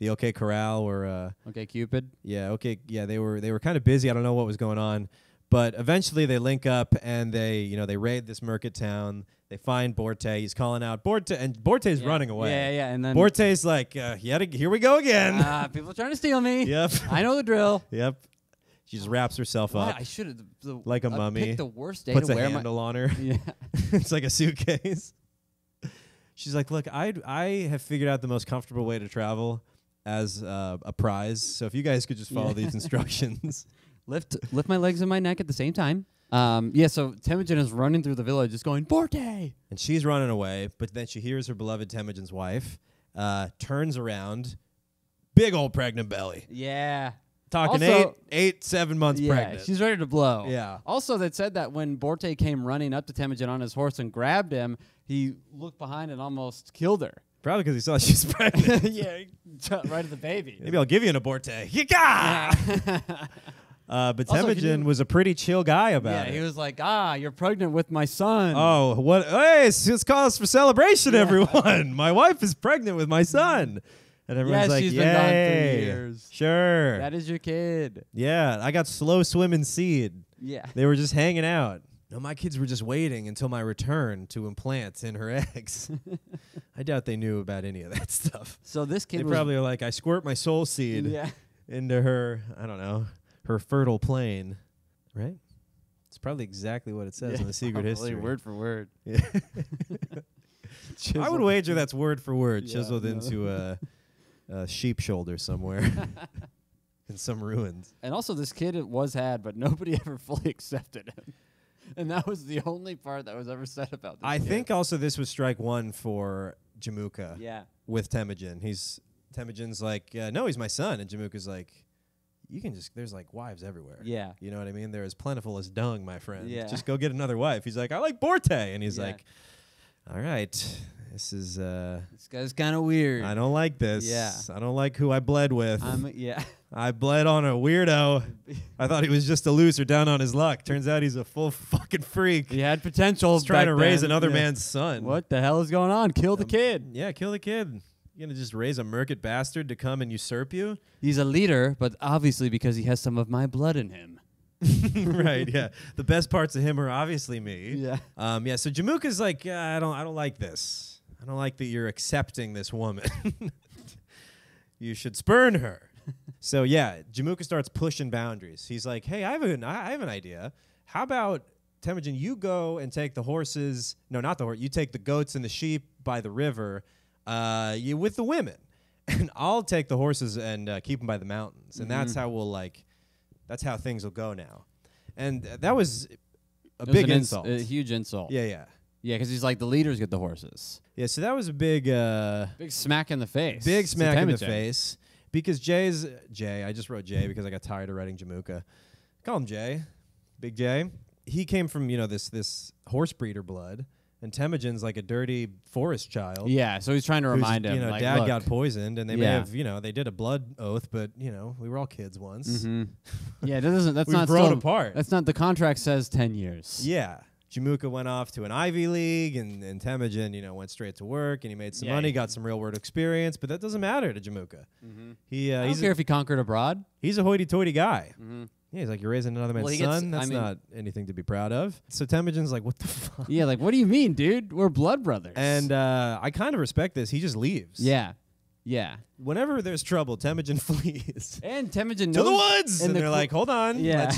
the OK Corral were Okay, Cupid. they were kind of busy. I don't know what was going on, but eventually they link up and they raid this Merkit town. They find Borte. He's calling out Borte, and Borte's running away. Yeah, and then Borte's like, here we go again. People are trying to steal me. Yep. I know the drill. Yep. She just wraps herself up I should have like a mummy. Picked the worst day puts to a wear handle on her. Yeah. It's like a suitcase. She's like, look, I have figured out the most comfortable way to travel as a prize. So if you guys could just follow these instructions. Lift my legs and my neck at the same time. So Temujin is running through the village just going, Borte! And she's running away, but then she hears her beloved Temujin's wife, turns around, big old pregnant belly. Yeah. Talking Also, 7 months pregnant. She's ready to blow. Yeah. Also, they said that when Borte came running up to Temujin on his horse and grabbed him, he looked behind and almost killed her. Probably because he saw she's pregnant. Yeah, right at the baby. Maybe I'll give you an aborte. Yeah. But Temujin was a pretty chill guy about it. Yeah, he was like, you're pregnant with my son. Oh, what? Hey, it's cause for celebration, everyone. My wife is pregnant with my son. And everyone's like, she's yay. been gone 3 years. Sure. That is your kid. Yeah, I got slow swimming seed. Yeah. They were just hanging out. No, my kids were just waiting until my return to implant in her eggs. I doubt they knew about any of that stuff. So this kid They probably are like, I squirt my soul seed into her, I don't know, her fertile plane. Right? It's probably exactly what it says in the secret history. Word for word. Yeah. I would wager that's word for word chiseled into a sheep shoulder somewhere in some ruins. And also this kid had, but nobody ever fully accepted him. And that was the only part that was ever said about this I kid. think also this was strike one for Jamukha. Yeah. With Temujin. Temujin's like, no, he's my son. And Jamukha's like, you can just, there's like wives everywhere. Yeah. You know what I mean? They're as plentiful as dung, my friend. Yeah. Just go get another wife. He's like, I like Borte. And he's like, all right, this is, this guy's kind of weird. I don't like this. Yeah. I don't like who I bled with. Yeah. I bled on a weirdo. I thought he was just a loser down on his luck. Turns out he's a full fucking freak. He had potential. He's trying to raise then. another man's son. What the hell is going on? Kill the kid. Yeah, kill the kid. You gonna just raise a Merkit bastard to come and usurp you? He's a leader, but obviously because he has some of my blood in him. Right, yeah. The best parts of him are obviously me. Yeah. So Jamukha's like, I don't like this. I don't like that you're accepting this woman. You should spurn her. So yeah, Jamukha starts pushing boundaries. He's like, hey, I have an idea. How about Temujin, you go and take the horses. No, not the horse. You take the goats and the sheep by the river you with the women. And I'll take the horses and keep them by the mountains. And that's how that's how things will go now. And that was a big insult. A huge insult. Yeah. Yeah, because he's like, the leaders get the horses. Yeah, so that was a big smack in the face. Big smack in the face. Because Jay, I just wrote Jay because I got tired of writing Jamukha. Call him Jay. Big Jay. He came from, this horse breeder blood. And Temujin's like a dirty forest child. Yeah, so he's trying to remind him. Like, Dad look, got poisoned, and they may have, they did a blood oath, but we were all kids once. Yeah, that's We've not grown still, apart. That's not the contract says 10 years. Yeah, Jamukha went off to an Ivy League, and Temujin, went straight to work, and he made some money, got some real world experience, but that doesn't matter to Jamukha. I don't care if he conquered abroad. He's a hoity-toity guy. Yeah, he's like, you're raising another man's Well, son? That's not anything to be proud of. So Temujin's like, what the fuck? Yeah, like, what do you mean, dude? We're blood brothers. And I kind of respect this. He just leaves. Yeah. Whenever there's trouble, Temujin flees. And Temujin knows. To the woods! And they're like, hold on. Yeah.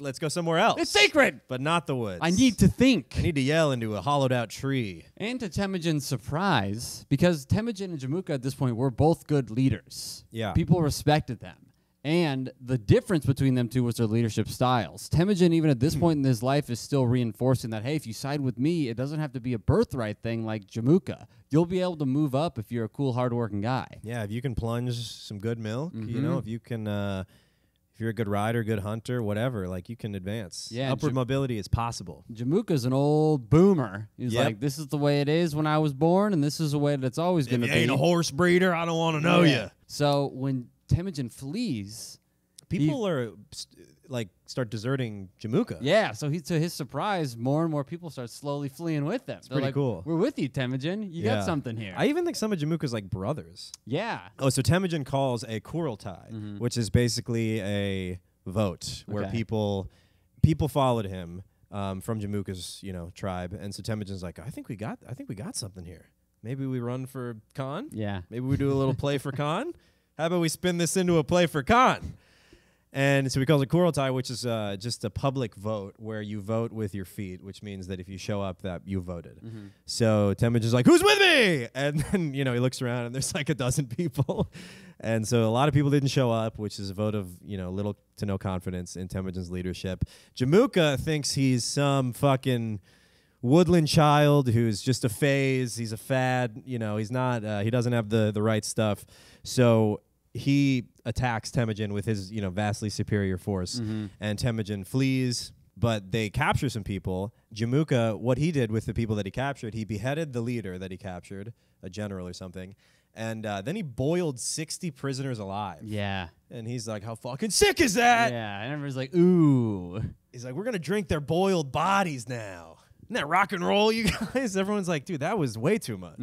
Let's go somewhere else. It's sacred! But not the woods. I need to think. I need to yell into a hollowed out tree. And to Temujin's surprise, because Temujin and Jamukha at this point were both good leaders. Yeah. People respected them. And the difference between them two was their leadership styles. Temujin, even at this point in his life, is still reinforcing that, hey, if you side with me, it doesn't have to be a birthright thing like Jamukha. You'll be able to move up if you're a cool, hardworking guy. Yeah, if you can plunge some good milk, if you can if you're a good rider, good hunter, whatever, like you can advance. Yeah, Upward mobility is possible. Jamukha's an old boomer. He's Yep. like, this is the way it is when I was born, and this is the way that's always going to If be. you ain't a horse breeder, I don't want to know you. So when Temujin flees, People are start deserting Jamukha. yeah, so to his surprise, more and more people start slowly fleeing with them. They're pretty like, cool. We're with you, Temujin. You got something here. I even think some of Jamukha's like brothers. Yeah. Oh, so Temujin calls a Kurultai, which is basically a vote where people followed him from Jamukha's tribe, and so Temujin's like, I think we got something here. Maybe we run for Khan. Yeah. Maybe we do a little play for Khan. How about we spin this into a play for Khan? And so he calls it Kurultai, which is just a public vote where you vote with your feet, which means that if you show up, that you voted. So Temujin's like, who's with me? And then, he looks around and there's like a dozen people. And so a lot of people didn't show up, which is a vote of, little to no confidence in Temujin's leadership. Jamukha thinks he's some fucking woodland child who's just a phase. He's a fad. He's not, he doesn't have the right stuff. So he attacks Temujin with his, vastly superior force, and Temujin flees, but they capture some people. Jamukha, what he did with the people that he captured, he beheaded the leader that he captured, a general or something, and then he boiled 60 prisoners alive. Yeah. And he's like, how fucking sick is that? Yeah, and everybody's like, ooh. He's like, we're going to drink their boiled bodies now. Isn't that rock and roll, you guys? Everyone's like, dude, that was way too much.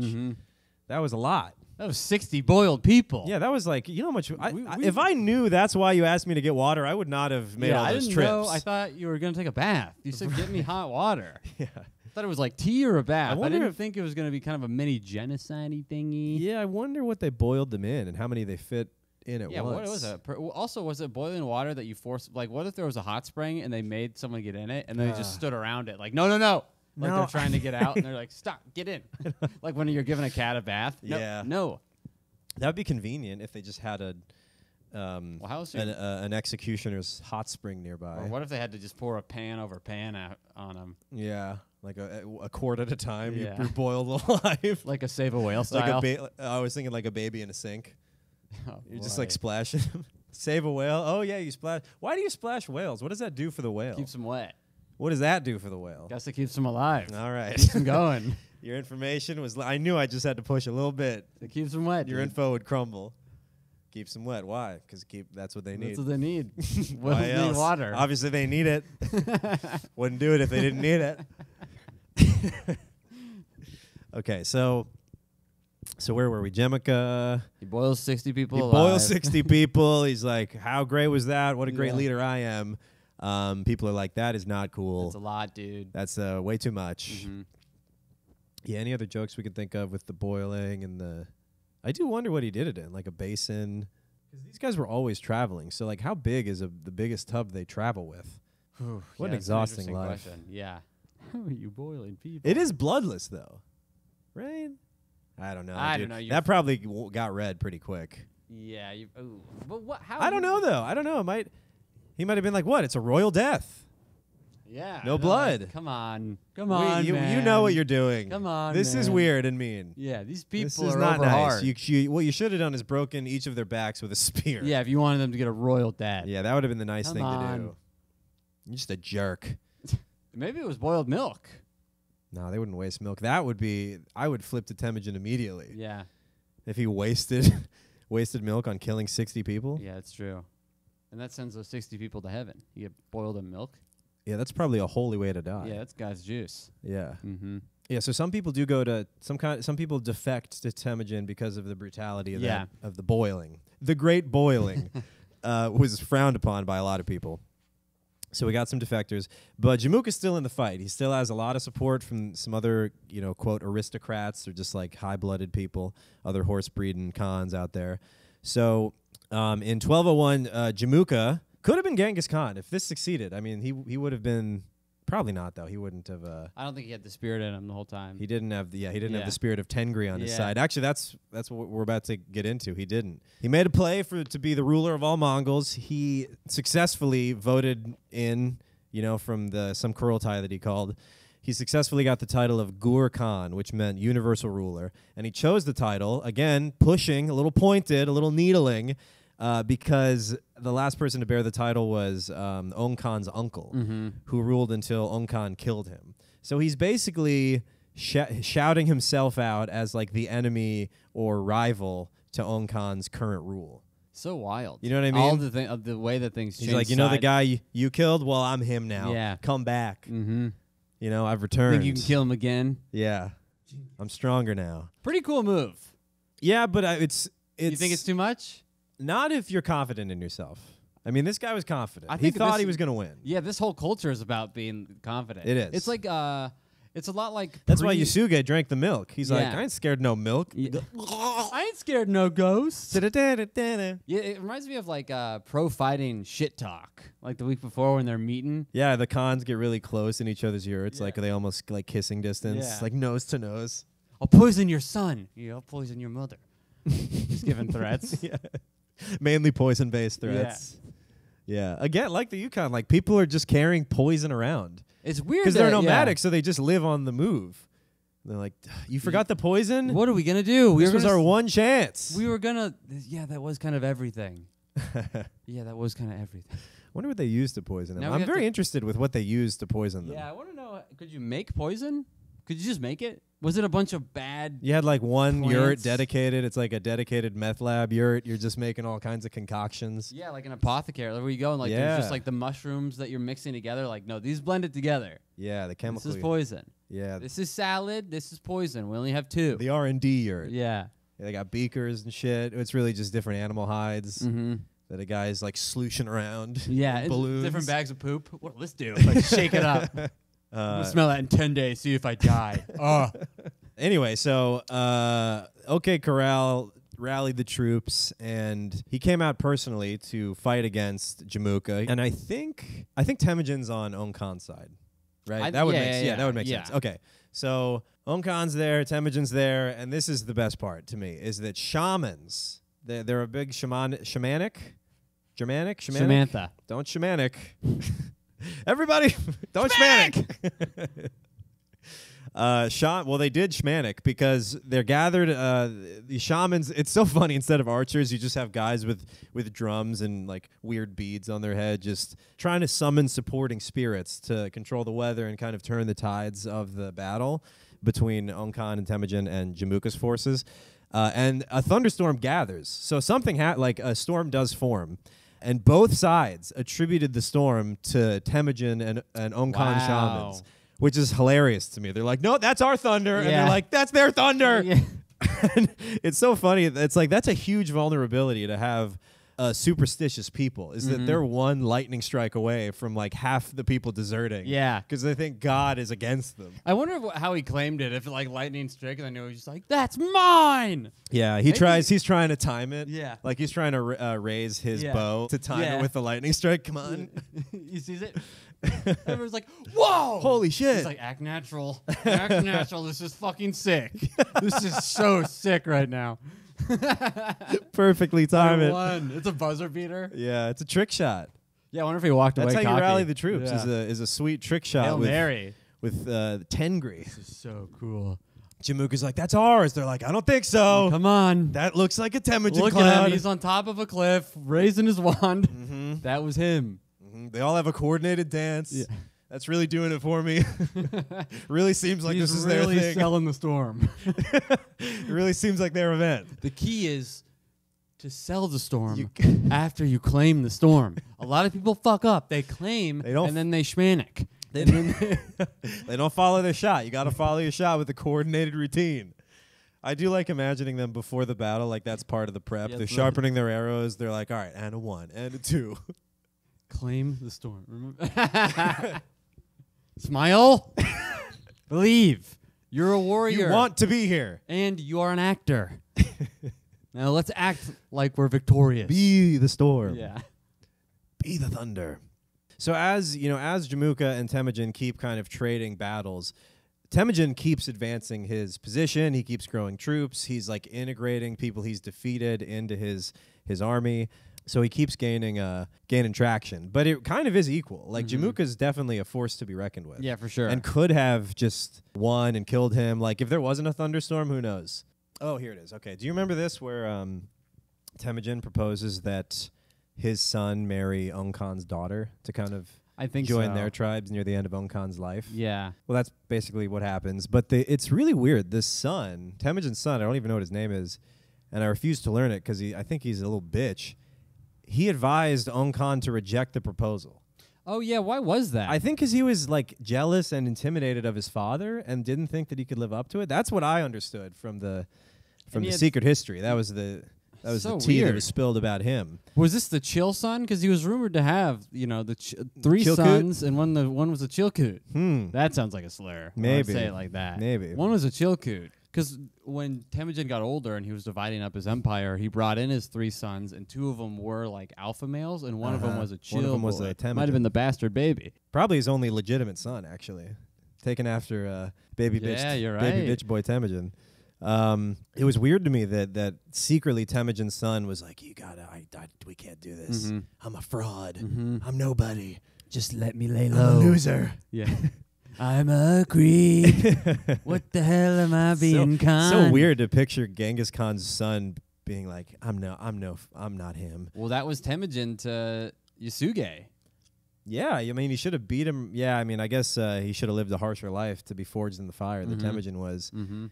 That was a lot. That was 60 boiled people. Yeah, that was like, how much? If I knew that's why you asked me to get water, I would not have made all those trips. I thought you were going to take a bath. You said, get me hot water. Yeah. I thought it was like tea or a bath. I didn't if think it was going to be kind of a mini genocide-y thingy. Yeah, I wonder what they boiled them in and how many they fit in at once. Yeah, what was it? Also, was it boiling water that you forced? Like, what if there was a hot spring and they made someone get in it and then they just stood around it? Like, no. Like they're trying to get out and they're like, stop, get in. Like when you're giving a cat a bath. Yeah. No. That would be convenient if they just had an executioner's hot spring nearby. Or what if they had to just pour a pan over pan on them? Yeah, like a quart at a time. Yeah. You boil them alive. Like a save a whale style. I was thinking like a baby in a sink. Oh, You're just like splashing them. Save a whale. Oh yeah, you splash. Why do you splash whales? What does that do for the whale? Keeps them wet. What does that do for the whale? Guess it keeps them alive. All right. Keeps them going. Your information was... I knew I just had to push a little bit. It keeps them wet. Your info would crumble. Keeps them wet. Why? Because that's what they need. That's what they need. Why They else? need water. Obviously, they need it. Wouldn't do it if they didn't need it. Okay, so where were we? Jamukha. He boils 60 people He alive. boils 60 people. He's like, how great was that? What a great Yeah. leader I am. People are like, that is not cool. That's a lot, dude. That's way too much. Mhm. Yeah, any other jokes we could think of with the boiling and the... I do wonder what he did it in, like a basin. Because these guys were always traveling. So, like, how big is the biggest tub they travel with? What an Yeah, exhausting interesting life. question. Yeah. How are you boiling people? It is bloodless, though. Right? I don't know. I dude. don't know. That probably got red pretty quick. Yeah. But what? How? I don't know, though. I don't know. He might have been like, what? It's a royal death. Yeah. No blood. Come on. Come on, You man. know what you're doing. Come on, This is man. weird and mean. Yeah, these people This is are not over nice. hard. What you should have done is broken each of their backs with a spear. Yeah, if you wanted them to get a royal death. Yeah, that would have been the nice Come thing to on. do. You're just a jerk. Maybe it was boiled milk. No, they wouldn't waste milk. I would flip to Temujin immediately. Yeah. If he wasted milk on killing 60 people. Yeah, it's true. And that sends those 60 people to heaven. You get boiled in milk. Yeah, that's probably a holy way to die. Yeah, that's God's juice. Yeah. Mm-hmm. Yeah, so some people do go to some people defect to Temujin because of the brutality of of the boiling. The great boiling was frowned upon by a lot of people. So we got some defectors, but Jamukha's still in the fight. He still has a lot of support from some other, quote, aristocrats or just like high-blooded people, other horse-breeding Khans out there. So in 1201, Jamukha could have been Genghis Khan if this succeeded. I mean, he would have been... Probably not, though. He wouldn't have... I don't think he had the spirit in him the whole time. He didn't have the spirit of Tengri on his side. Actually, that's what we're about to get into. He didn't. He made a play to be the ruler of all Mongols. He successfully voted in, from some Kurultai that he called. He successfully got the title of Gur Khan, which meant universal ruler. And he chose the title, again, pushing, a little pointed, a little needling, because the last person to bear the title was Ong Khan's uncle, who ruled until Ong Khan killed him. So he's basically shouting himself out as like the enemy or rival to Ong Khan's current rule. So wild. You know what I mean? All the way that things change. He's like, you know the guy you killed? Well, I'm him now. Yeah. Come back. Mm-hmm. You know, I've returned. Think you can kill him again? Yeah. I'm stronger now. Pretty cool move. Yeah, but it's You think it's too much? not if you're confident in yourself. I mean, this guy was confident. I He think thought this- he was going to win. Yeah, this whole culture is about being confident. It is. It's like it's a lot like That's why Yusuke drank the milk. He's like, Yeah. I ain't scared of no milk. Yeah. I ain't scared no ghosts. Da-da-da-da-da. Yeah, it reminds me of like pro fighting shit talk, like the week before when they're meeting. Yeah, the Khans get really close in each other's yurts. Yeah. Like they almost like kissing distance, Yeah. like nose to nose. I'll poison your son. Yeah, I'll poison your mother. Just giving threats. Yeah. Mainly poison-based threats. Yeah. Again, like the Yukon, like people are just carrying poison around. It's weird Because they're that- nomadic, yeah. so they just live on the move. They're like, you forgot the poison? What are we gonna do? This was our one chance. We were gonna. Yeah, that was kind of everything. Yeah, that was kind of everything. Wonder what they used to poison him. Now we I'm have very to- interested with what they used to poison them. Yeah, I want to know. Could you make poison? Could you just make it? Was it a bunch of bad? You had like one yurt Plants. dedicated. It's like a dedicated meth lab yurt. You're just making all kinds of concoctions. Yeah, like an apothecary. Where you go and like there's Yeah. just like the mushrooms that you're mixing together. Like no, these blended together. Yeah, the chemical. This is poison. Yeah, This is salad. This is poison. We only have two. the R&D yurt. Yeah. Yeah, they got beakers and shit. It's really just different animal hides Mm-hmm. that a guy's like slooshing around. Yeah. in It's balloons. different bags of poop. What'll this do? Like shake it up. I'm gonna smell that in 10 days. See if I die. Anyway, so OK Corral rallied the troops, and he came out personally to fight against Jamukha. And I think Temujin's on Ong Khan's side, right? That would make sense. Okay, so Ong Khan's there, Temujin's there, and this is the best part to me is that shamans. They're a big Germanic. Samantha. Don't shamanic. Everybody, don't shamanic. Well, they did shmanic because they're gathered. The shamans. It's so funny. Instead of archers, you just have guys with drums and like weird beads on their head, just trying to summon supporting spirits to control the weather and kind of turn the tides of the battle between Ong Khan and Temujin and Jamukha's forces. And a thunderstorm gathers. So something like a storm does form. And both sides attributed the storm to Temujin and Ong Khan shamans, which is hilarious to me. They're like, no, that's our thunder. And they're like, that's their thunder. Yeah. And it's so funny. It's like, that's a huge vulnerability to have superstitious people, is that they're one lightning strike away from like half the people deserting. Yeah. Because they think God is against them. I wonder how he claimed it. If like lightning struck, and I know he's just like, "That's mine." Yeah, he's trying to time it. Yeah. Like he's trying to raise his bow to time Yeah. it with the lightning strike. Come on. He sees it. Everyone's like, "Whoa! Holy shit." He's like, "Act natural. Act natural. This is fucking sick. This is so sick right now." Perfectly time it. Won. It's a buzzer beater. Yeah, it's a trick shot. Yeah, I wonder if he walked away. That's how cocky. you rally the troops. Yeah. Is a sweet trick shot Hail with Mary. Tengri. This is so cool. Jamukha's like, that's ours. They're like, I don't think so. Come on. That looks like a Temujin Look cloud. at him. He's on top of a cliff, raising his wand. That was him. They all have a coordinated dance. Yeah. That's really doing it for me. Really seems like He's this is really their thing. selling the storm. It really seems like their event. The key is to sell the storm after you claim the storm. A lot of people fuck up. They claim and then they schmanic. They don't follow their shot. You got to follow your shot with a coordinated routine. I do like imagining them before the battle, like that's part of the prep. Yeah, They're sharpening their arrows. They're like, all right, and a 1, and a 2. Claim the storm. Remember? Smile. Believe. You're a warrior. You want to be here. And you are an actor. Now let's act like we're victorious. Be the storm. Yeah. Be the thunder. So as Jamukha and Temujin keep kind of trading battles, Temujin keeps advancing his position. He keeps growing troops. He's like integrating people he's defeated into his army. So he keeps gaining traction. But it kind of is equal. Like Jamukha is definitely a force to be reckoned with. Yeah, for sure. And could have just won and killed him. Like if there wasn't a thunderstorm, who knows? Oh, here it is. Okay. Do you remember this where Temujin proposes that his son marry Ung Khan's daughter to kind of I think join so. their tribes near the end of Ung Khan's life. Yeah. Well, that's basically what happens. But it's really weird. This son, Temujin's son, I don't even know what his name is, and I refuse to learn it because I think he's a little bitch. He advised Ung Khan to reject the proposal. Oh, yeah. Why was that? I think because he was like jealous and intimidated of his father and didn't think that he could live up to it. That's what I understood from the secret history. That was the So tea that weird. was spilled about him. Was this the Chill son? Because he was rumored to have, three Chilkoot? sons, and one was a Chilkoot. That sounds like a slur. Maybe. I'd say it like that. Maybe. One was a Chilkoot. Because when Temujin got older and he was dividing up his empire, he brought in his 3 sons, and 2 of them were like alpha males, and one of them was a Chill One of them was boy. a Temujin. Might have been the bastard baby. Probably his only legitimate son, actually, taken after baby you're baby right. bitch boy Temujin. It was weird to me that secretly Temujin's son was like, we can't do this. Mm-hmm. I'm a fraud. I'm nobody. Just let me lay I'm a loser. Yeah. I'm a creep. What the hell am I being So weird to picture Genghis Khan's son being like, I'm not him. Well, that was Temujin to Yasuge. Yeah, I mean, he should have beat him. Yeah, I mean, I guess he should have lived a harsher life to be forged in the fire that Temujin was. Mm-hmm.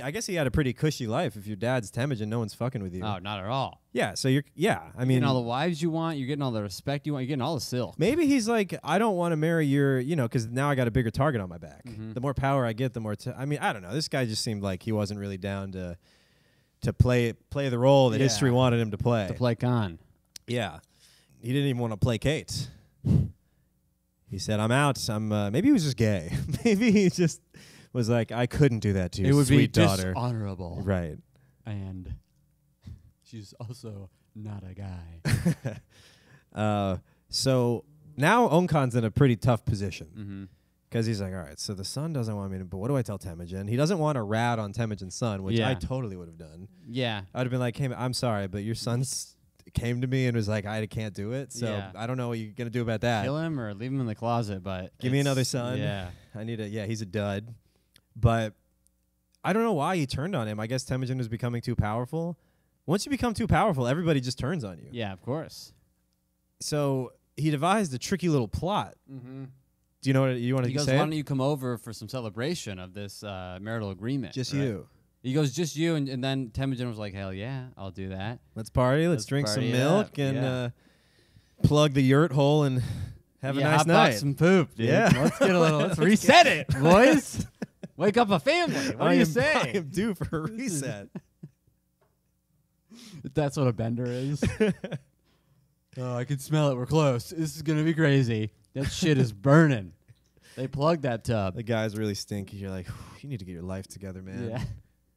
I guess he had a pretty cushy life. If your dad's Temujin, no one's fucking with you. Oh, not at all. Yeah, so I mean, You're getting all the wives you want. You're getting all the respect you want. You're getting all the silk. maybe he's like, I don't want to marry your, because now I got a bigger target on my back. Mm-hmm. The more power I get, the more. I mean, I don't know. This guy just seemed like he wasn't really down to play the role that history wanted him to play. To play Khan. Yeah, he didn't even want to placate. He said, "I'm out. Maybe he was just gay. Maybe he just was like, I couldn't do that to your It would sweet be daughter. dishonorable. Right. And she's also not a guy. So now Ung Khan's in a pretty tough position. Mm-hmm. Because he's like, all right, so the son doesn't want me to, but what do I tell Temujin? He doesn't want to rat on Temujin's son, which I totally would have done. Yeah. I would have been like, hey, I'm sorry, but your son came to me and was like, I can't do it, so I don't know what you're going to do about that. Kill him or leave him in the closet, but Give me another son. Yeah. He's a dud. But I don't know why he turned on him. I guess Temujin was becoming too powerful. Once you become too powerful, everybody just turns on you. Yeah, of course. So he devised a tricky little plot. Mm-hmm. Do you know what you want to say? He goes, why don't you come over for some celebration of this marital agreement? Just right? you. He goes, just you. And then Temujin was like, hell yeah, I'll do that. Let's party. Let's drink party some it milk up. and plug the yurt hole and have a nice hot night. box some poop, dude. Yeah. Let's get a little, let's reset it, boys. Wake up a family. What do you say? I am due for a reset. That's what a bender is. Oh, I can smell it. We're close. This is going to be crazy. That shit is burning. They plugged that tub. The guy's really stinky. You're like, you need to get your life together, man. Yeah.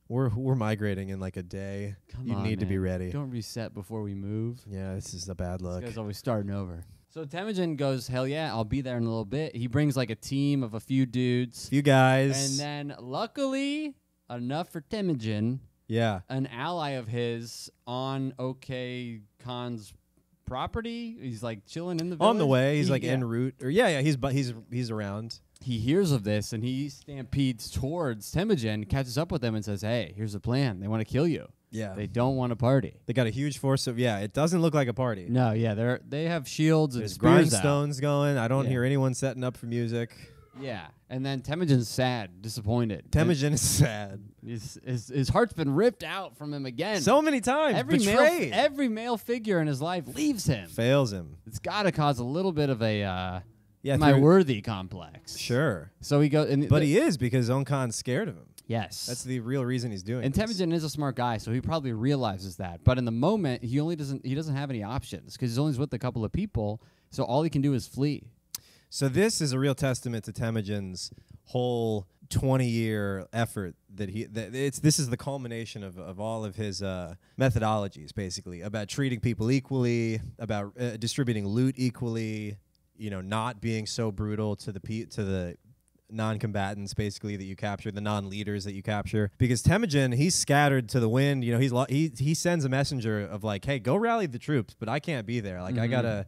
We're migrating in like a day. Come you on, need to be man. ready. Don't reset before we move. Yeah, this is a bad look. This guy's always starting over. So Temujin goes, hell yeah, I'll be there in a little bit. He brings like a team of a few dudes. You guys. And then luckily, enough for Temujin, yeah. an ally of his on OK Khan's property. He's like chilling in the village. On the way, he's like en route. Or he's around. He hears of this and he stampedes towards Temujin, catches up with them and says, hey, here's the plan. They want to kill you. Yeah. They don't want to party. They got a huge force of it doesn't look like a party. No, yeah, they have shields and There's spears out. grindstones going. I don't Yeah. hear anyone setting up for music. Yeah, and then Temujin's sad, disappointed. Temujin is sad. His heart's been ripped out from him again. So many times. Betrayed. Every male figure in his life leaves him. Fails him. It's got to cause a little bit of a Yeah, my worthy complex. Sure. So he goes, But he is because Ung Khan's scared of him. Yes, That's the real reason he's doing and this. Temujin is a smart guy, so he probably realizes that. But in the moment, he doesn't have any options because he's only with a couple of people. So all he can do is flee. So this is a real testament to Temujin's whole 20-year effort this is the culmination of all of his methodologies, basically, about treating people equally, about distributing loot equally, not being so brutal to the non-combatants, basically, that you capture, the non-leaders that you capture. Because Temujin, he's scattered to the wind. He sends a messenger of like, hey, go rally the troops, but I can't be there. Like, I gotta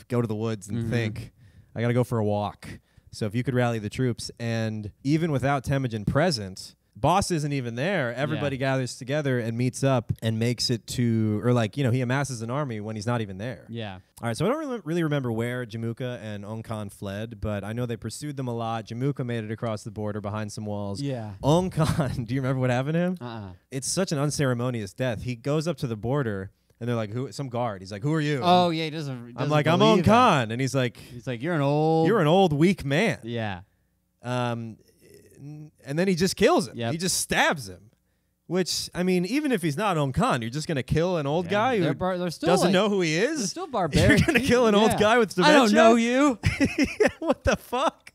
go to the woods and think. I gotta go for a walk. So if you could rally the troops, and even without Temujin present, Boss isn't even there. Everybody gathers together and meets up and makes it to, or like, he amasses an army when he's not even there. Yeah. All right, so I don't really remember where Jamukha and Ong Khan fled, but I know they pursued them a lot. Jamukha made it across the border behind some walls. Yeah. Ong Khan, do you remember what happened to him? It's such an unceremonious death. He goes up to the border, and they're like, "Who?" Some guard. He's like, "Who are you?" Oh yeah, he doesn't. I'm like, "I'm Ong Khan," and he's like, "You're an old weak man." Yeah. And then he just kills him. Yep. He just stabs him. Which, I mean, even if he's not Ong Khan, you're just going to kill an old guy who doesn't know who he is? They're still barbaric. You're going to kill an old guy with dementia? I don't know you. What the fuck?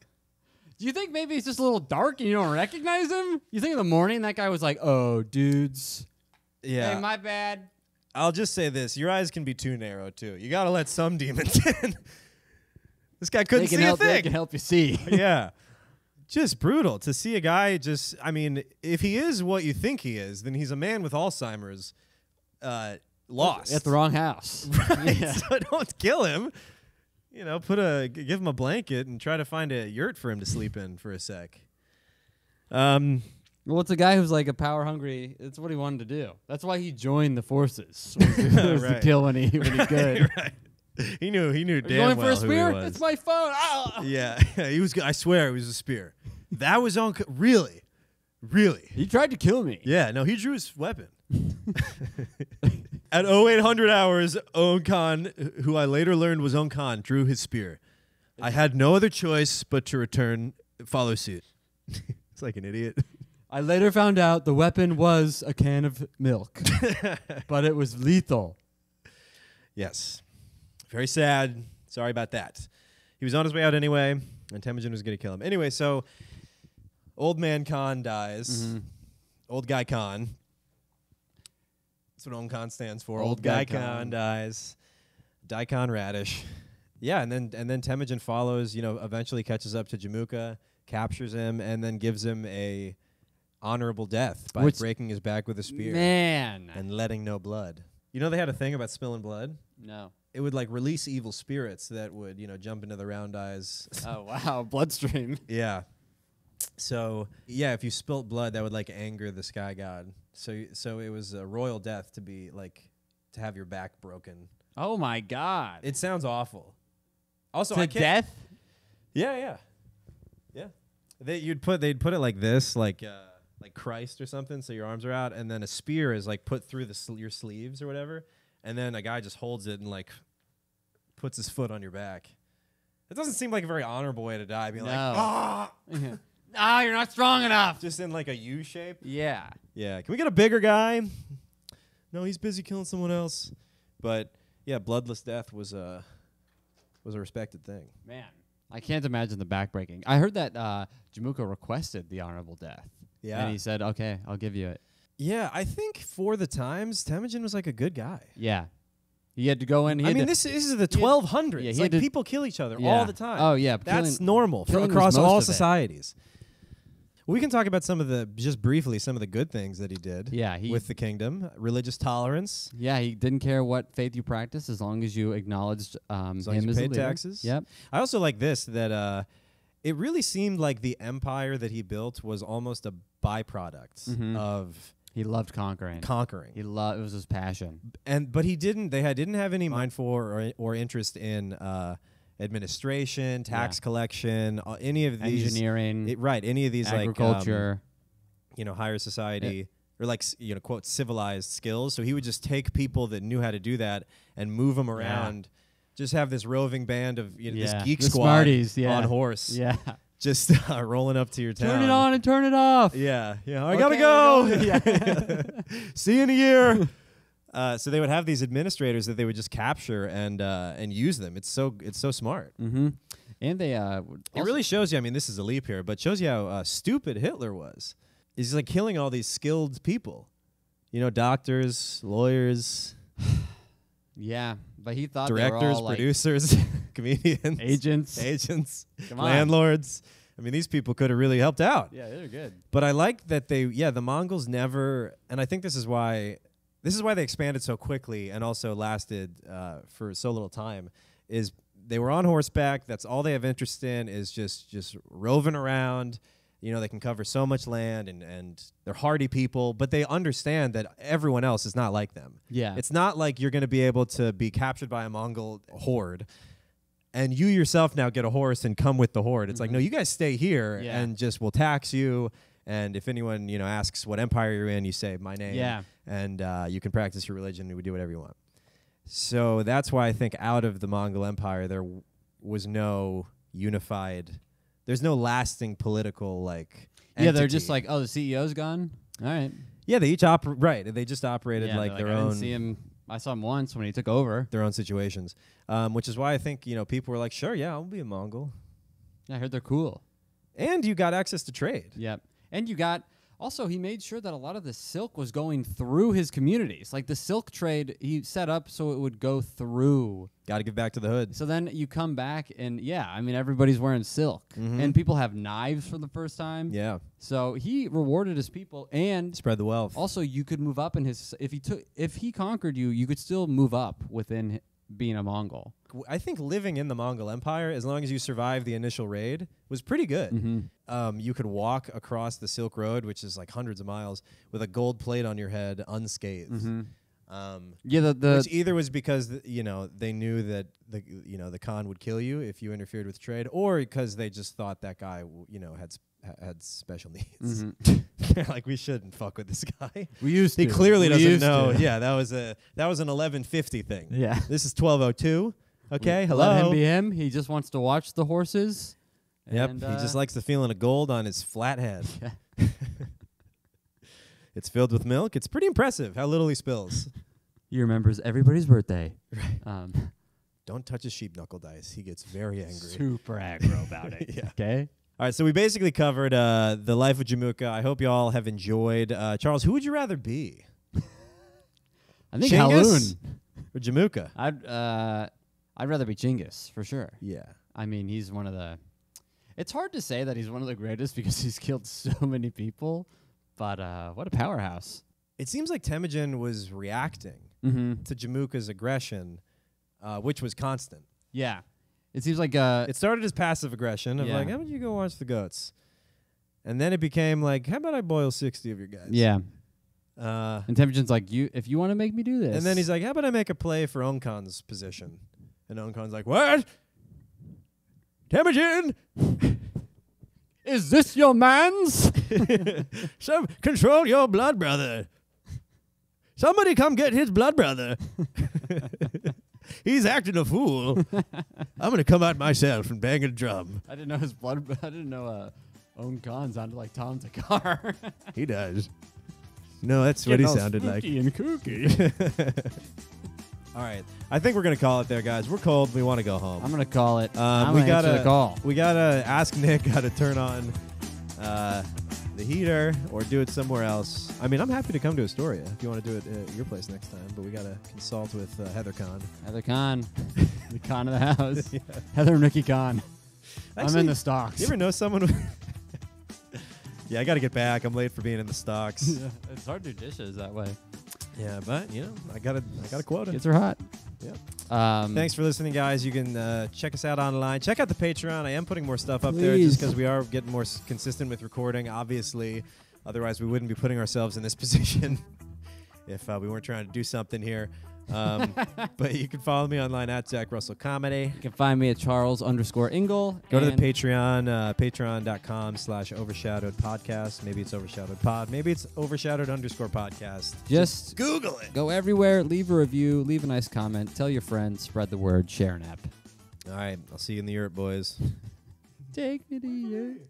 Do you think maybe he's just a little dark and you don't recognize him? You think in the morning that guy was like, "Oh, dudes. Yeah. Hey, my bad." I'll just say this. Your eyes can be too narrow, too. You got to let some demons in. This guy couldn't see a thing. They can help you see. Yeah. Just brutal to see a guy if he is what you think he is, then he's a man with Alzheimer's lost. At the wrong house. Right. Yeah. So don't kill him. Give him a blanket and try to find a yurt for him to sleep in for a sec. Well, it's a guy who's like a power hungry. It's what he wanted to do. That's why he joined the forces. Was to kill when he could. Right. He knew damn going well for a spear? who he was. It's my phone. Ah! Yeah, he was. I swear, it was a spear. That was on. Really. He tried to kill me. Yeah, no, he drew his weapon. At 0800 hours, Ong Khan, who I later learned was Ong Khan, drew his spear. I had no other choice but to follow suit. It's like an idiot. I later found out the weapon was a can of milk, but it was lethal. Yes. Very sad. Sorry about that. He was on his way out anyway, and Temujin was going to kill him. Anyway, so old man Khan dies. Mm-hmm. Old guy Khan. That's what Ong Khan stands for. Old guy Khan dies. Daikon Radish. Yeah, and then Temujin follows, eventually catches up to Jamukha, captures him, and then gives him a honorable death by breaking his back with a spear. Man. And letting no blood. They had a thing about spilling blood? No. It would release evil spirits that would, jump into the round eyes. Oh, wow. Bloodstream. Yeah. So, yeah, if you spilt blood, that would anger the sky god. So it was a royal death to be to have your back broken. Oh my God. It sounds awful. Also, to death? Yeah. They'd put it like this, like Christ or something, so your arms are out, and then a spear is put through your sleeves or whatever, and then a guy just holds it and puts his foot on your back. It doesn't seem like a very honorable way to die. Being ah, you're not strong enough. Just in a U shape. Yeah. Yeah. Can we get a bigger guy? No, he's busy killing someone else. But yeah, bloodless death was a respected thing. Man, I can't imagine the backbreaking. I heard that Jamukha requested the honorable death. Yeah. And he said, "Okay, I'll give you it." Yeah, I think for the times, Temujin was a good guy. Yeah. He had to go in. This is the 1200s. Yeah, people kill each other all the time. Oh, yeah. That's normal across all societies. We can talk about some of the good things that he did with the kingdom. Religious tolerance. Yeah, he didn't care what faith you practiced as long as you acknowledged as long as you paid taxes. Yep. I also like this, that it really seemed like the empire that he built was almost a byproduct of... He loved conquering. It was his passion. But he didn't. They didn't have any mind for or interest in administration, tax collection, any of these engineering. Any of these agriculture. Higher society or quote civilized skills. So he would just take people that knew how to do that and move them around. Just have this roving band of this geek squad smarties, on horse. Yeah. Just rolling up to your town. Turn it on and turn it off. Yeah. I gotta go. See you in a year. So they would have these administrators that they would just capture and use them. It's so smart. Mm-hmm. And they it really shows you. I mean, this is a leap here, but shows you how stupid Hitler was. He's killing all these skilled people. Doctors, lawyers. Yeah, but he thought directors, they were all producers, comedians, agents, landlords. I mean, these people could have really helped out. Yeah, they're good. But I like that the Mongols never, and I think this is why they expanded so quickly and also lasted for so little time, is they were on horseback. That's all they have interest in is just roving around, they can cover so much land, and they're hardy people, but they understand that everyone else is not like them. Yeah. It's not like you're going to be able to be captured by a Mongol horde and you yourself now get a horse and come with the horde. It's like, no, you guys stay here and just we'll tax you. And if anyone, asks what empire you're in, you say my name. Yeah. And you can practice your religion and we do whatever you want. So that's why I think out of the Mongol Empire, there was no unified, there's no lasting political, entity. Yeah, they're just like, oh, the CEO's gone? All right. Yeah, they each they just operated their I own. didn't see him. I saw him once when he took over. Their own situations, which is why I think people were like, sure, yeah, I'll be a Mongol. Yeah, I heard they're cool. And you got access to trade. Yep. And you got also he made sure that a lot of the silk was going through his communities. Like the silk trade, he set up so it would go through. Got to give back to the hood. So then you come back and everybody's wearing silk and people have knives for the first time. Yeah. So he rewarded his people and spread the wealth. Also, you could move up in his if he conquered you, you could still move up within being a Mongol. I think living in the Mongol Empire, as long as you survived the initial raid, was pretty good. You could walk across the Silk Road, which is like hundreds of miles, with a gold plate on your head, unscathed. Which either was because they knew that the Khan would kill you if you interfered with trade, or because they just thought that guy had special needs. They're like, we shouldn't fuck with this guy. He clearly doesn't know. Yeah, that was an 1150 thing. Yeah, this is 1202. Okay, hello. Let him be him. He just wants to watch the horses. Yep, he just likes the feeling of gold on his flat head. It's filled with milk. It's pretty impressive how little he spills. He remembers everybody's birthday. Right. Don't touch his sheep knuckle dice. He gets very angry. Super aggro about it. Yeah. Okay. All right, so we basically covered the life of Jamukha. I hope you all have enjoyed. Charles, who would you rather be? I think Genghis Haloon or Jamukha? I'd rather be Genghis for sure. Yeah. I mean, he's one of the. It's hard to say that he's one of the greatest because he's killed so many people, but what a powerhouse. It seems like Temujin was reacting to Jamukha's aggression, which was constant. Yeah. It seems like it started as passive aggression of like, how about you go watch the goats? And then it became like, how about I boil 60 of your guys? Yeah. And Temujin's like, if you want to make me do this. And then he's like, how about I make a play for Ongkon's position? And Ongkon's like, what? Temujin! Is this your man's? Control your blood brother. Somebody come get his blood brother. He's acting a fool. I'm going to come out myself and bang a drum. I didn't know Ongkon sounded like Tom Takar. He does. No, that's what he sounded like. And kooky. All right. I think we're going to call it there, guys. We're cold. We want to go home. I'm going to call it. We gotta ask Nick how to turn on the heater or do it somewhere else. I mean, I'm happy to come to Astoria if you want to do it at your place next time, but we got to consult with Heather Khan. Heather Khan. The Khan of the house. Yeah. Heather and Ricky Khan. Actually, I'm in the stocks. You ever know someone... Yeah, I got to get back. I'm late for being in the stocks. Yeah, it's hard to do dishes that way. Yeah, but I got a quota. Kids are hot. Yep. Thanks for listening, guys. You can check us out online. Check out the Patreon. I am putting more stuff up there just because we are getting more consistent with recording. Obviously, otherwise we wouldn't be putting ourselves in this position if we weren't trying to do something here. But you can follow me online at Zach Russell Comedy. You can find me at Charles_Ingle. Go to the Patreon, patreon.com/overshadowed podcast. Maybe it's overshadowed pod. Maybe it's overshadowed_podcast. Just Google it. Go everywhere. Leave a review. Leave a nice comment. Tell your friends. Spread the word. Share an app. All right. I'll see you in the yurt, boys. Take me to the yurt.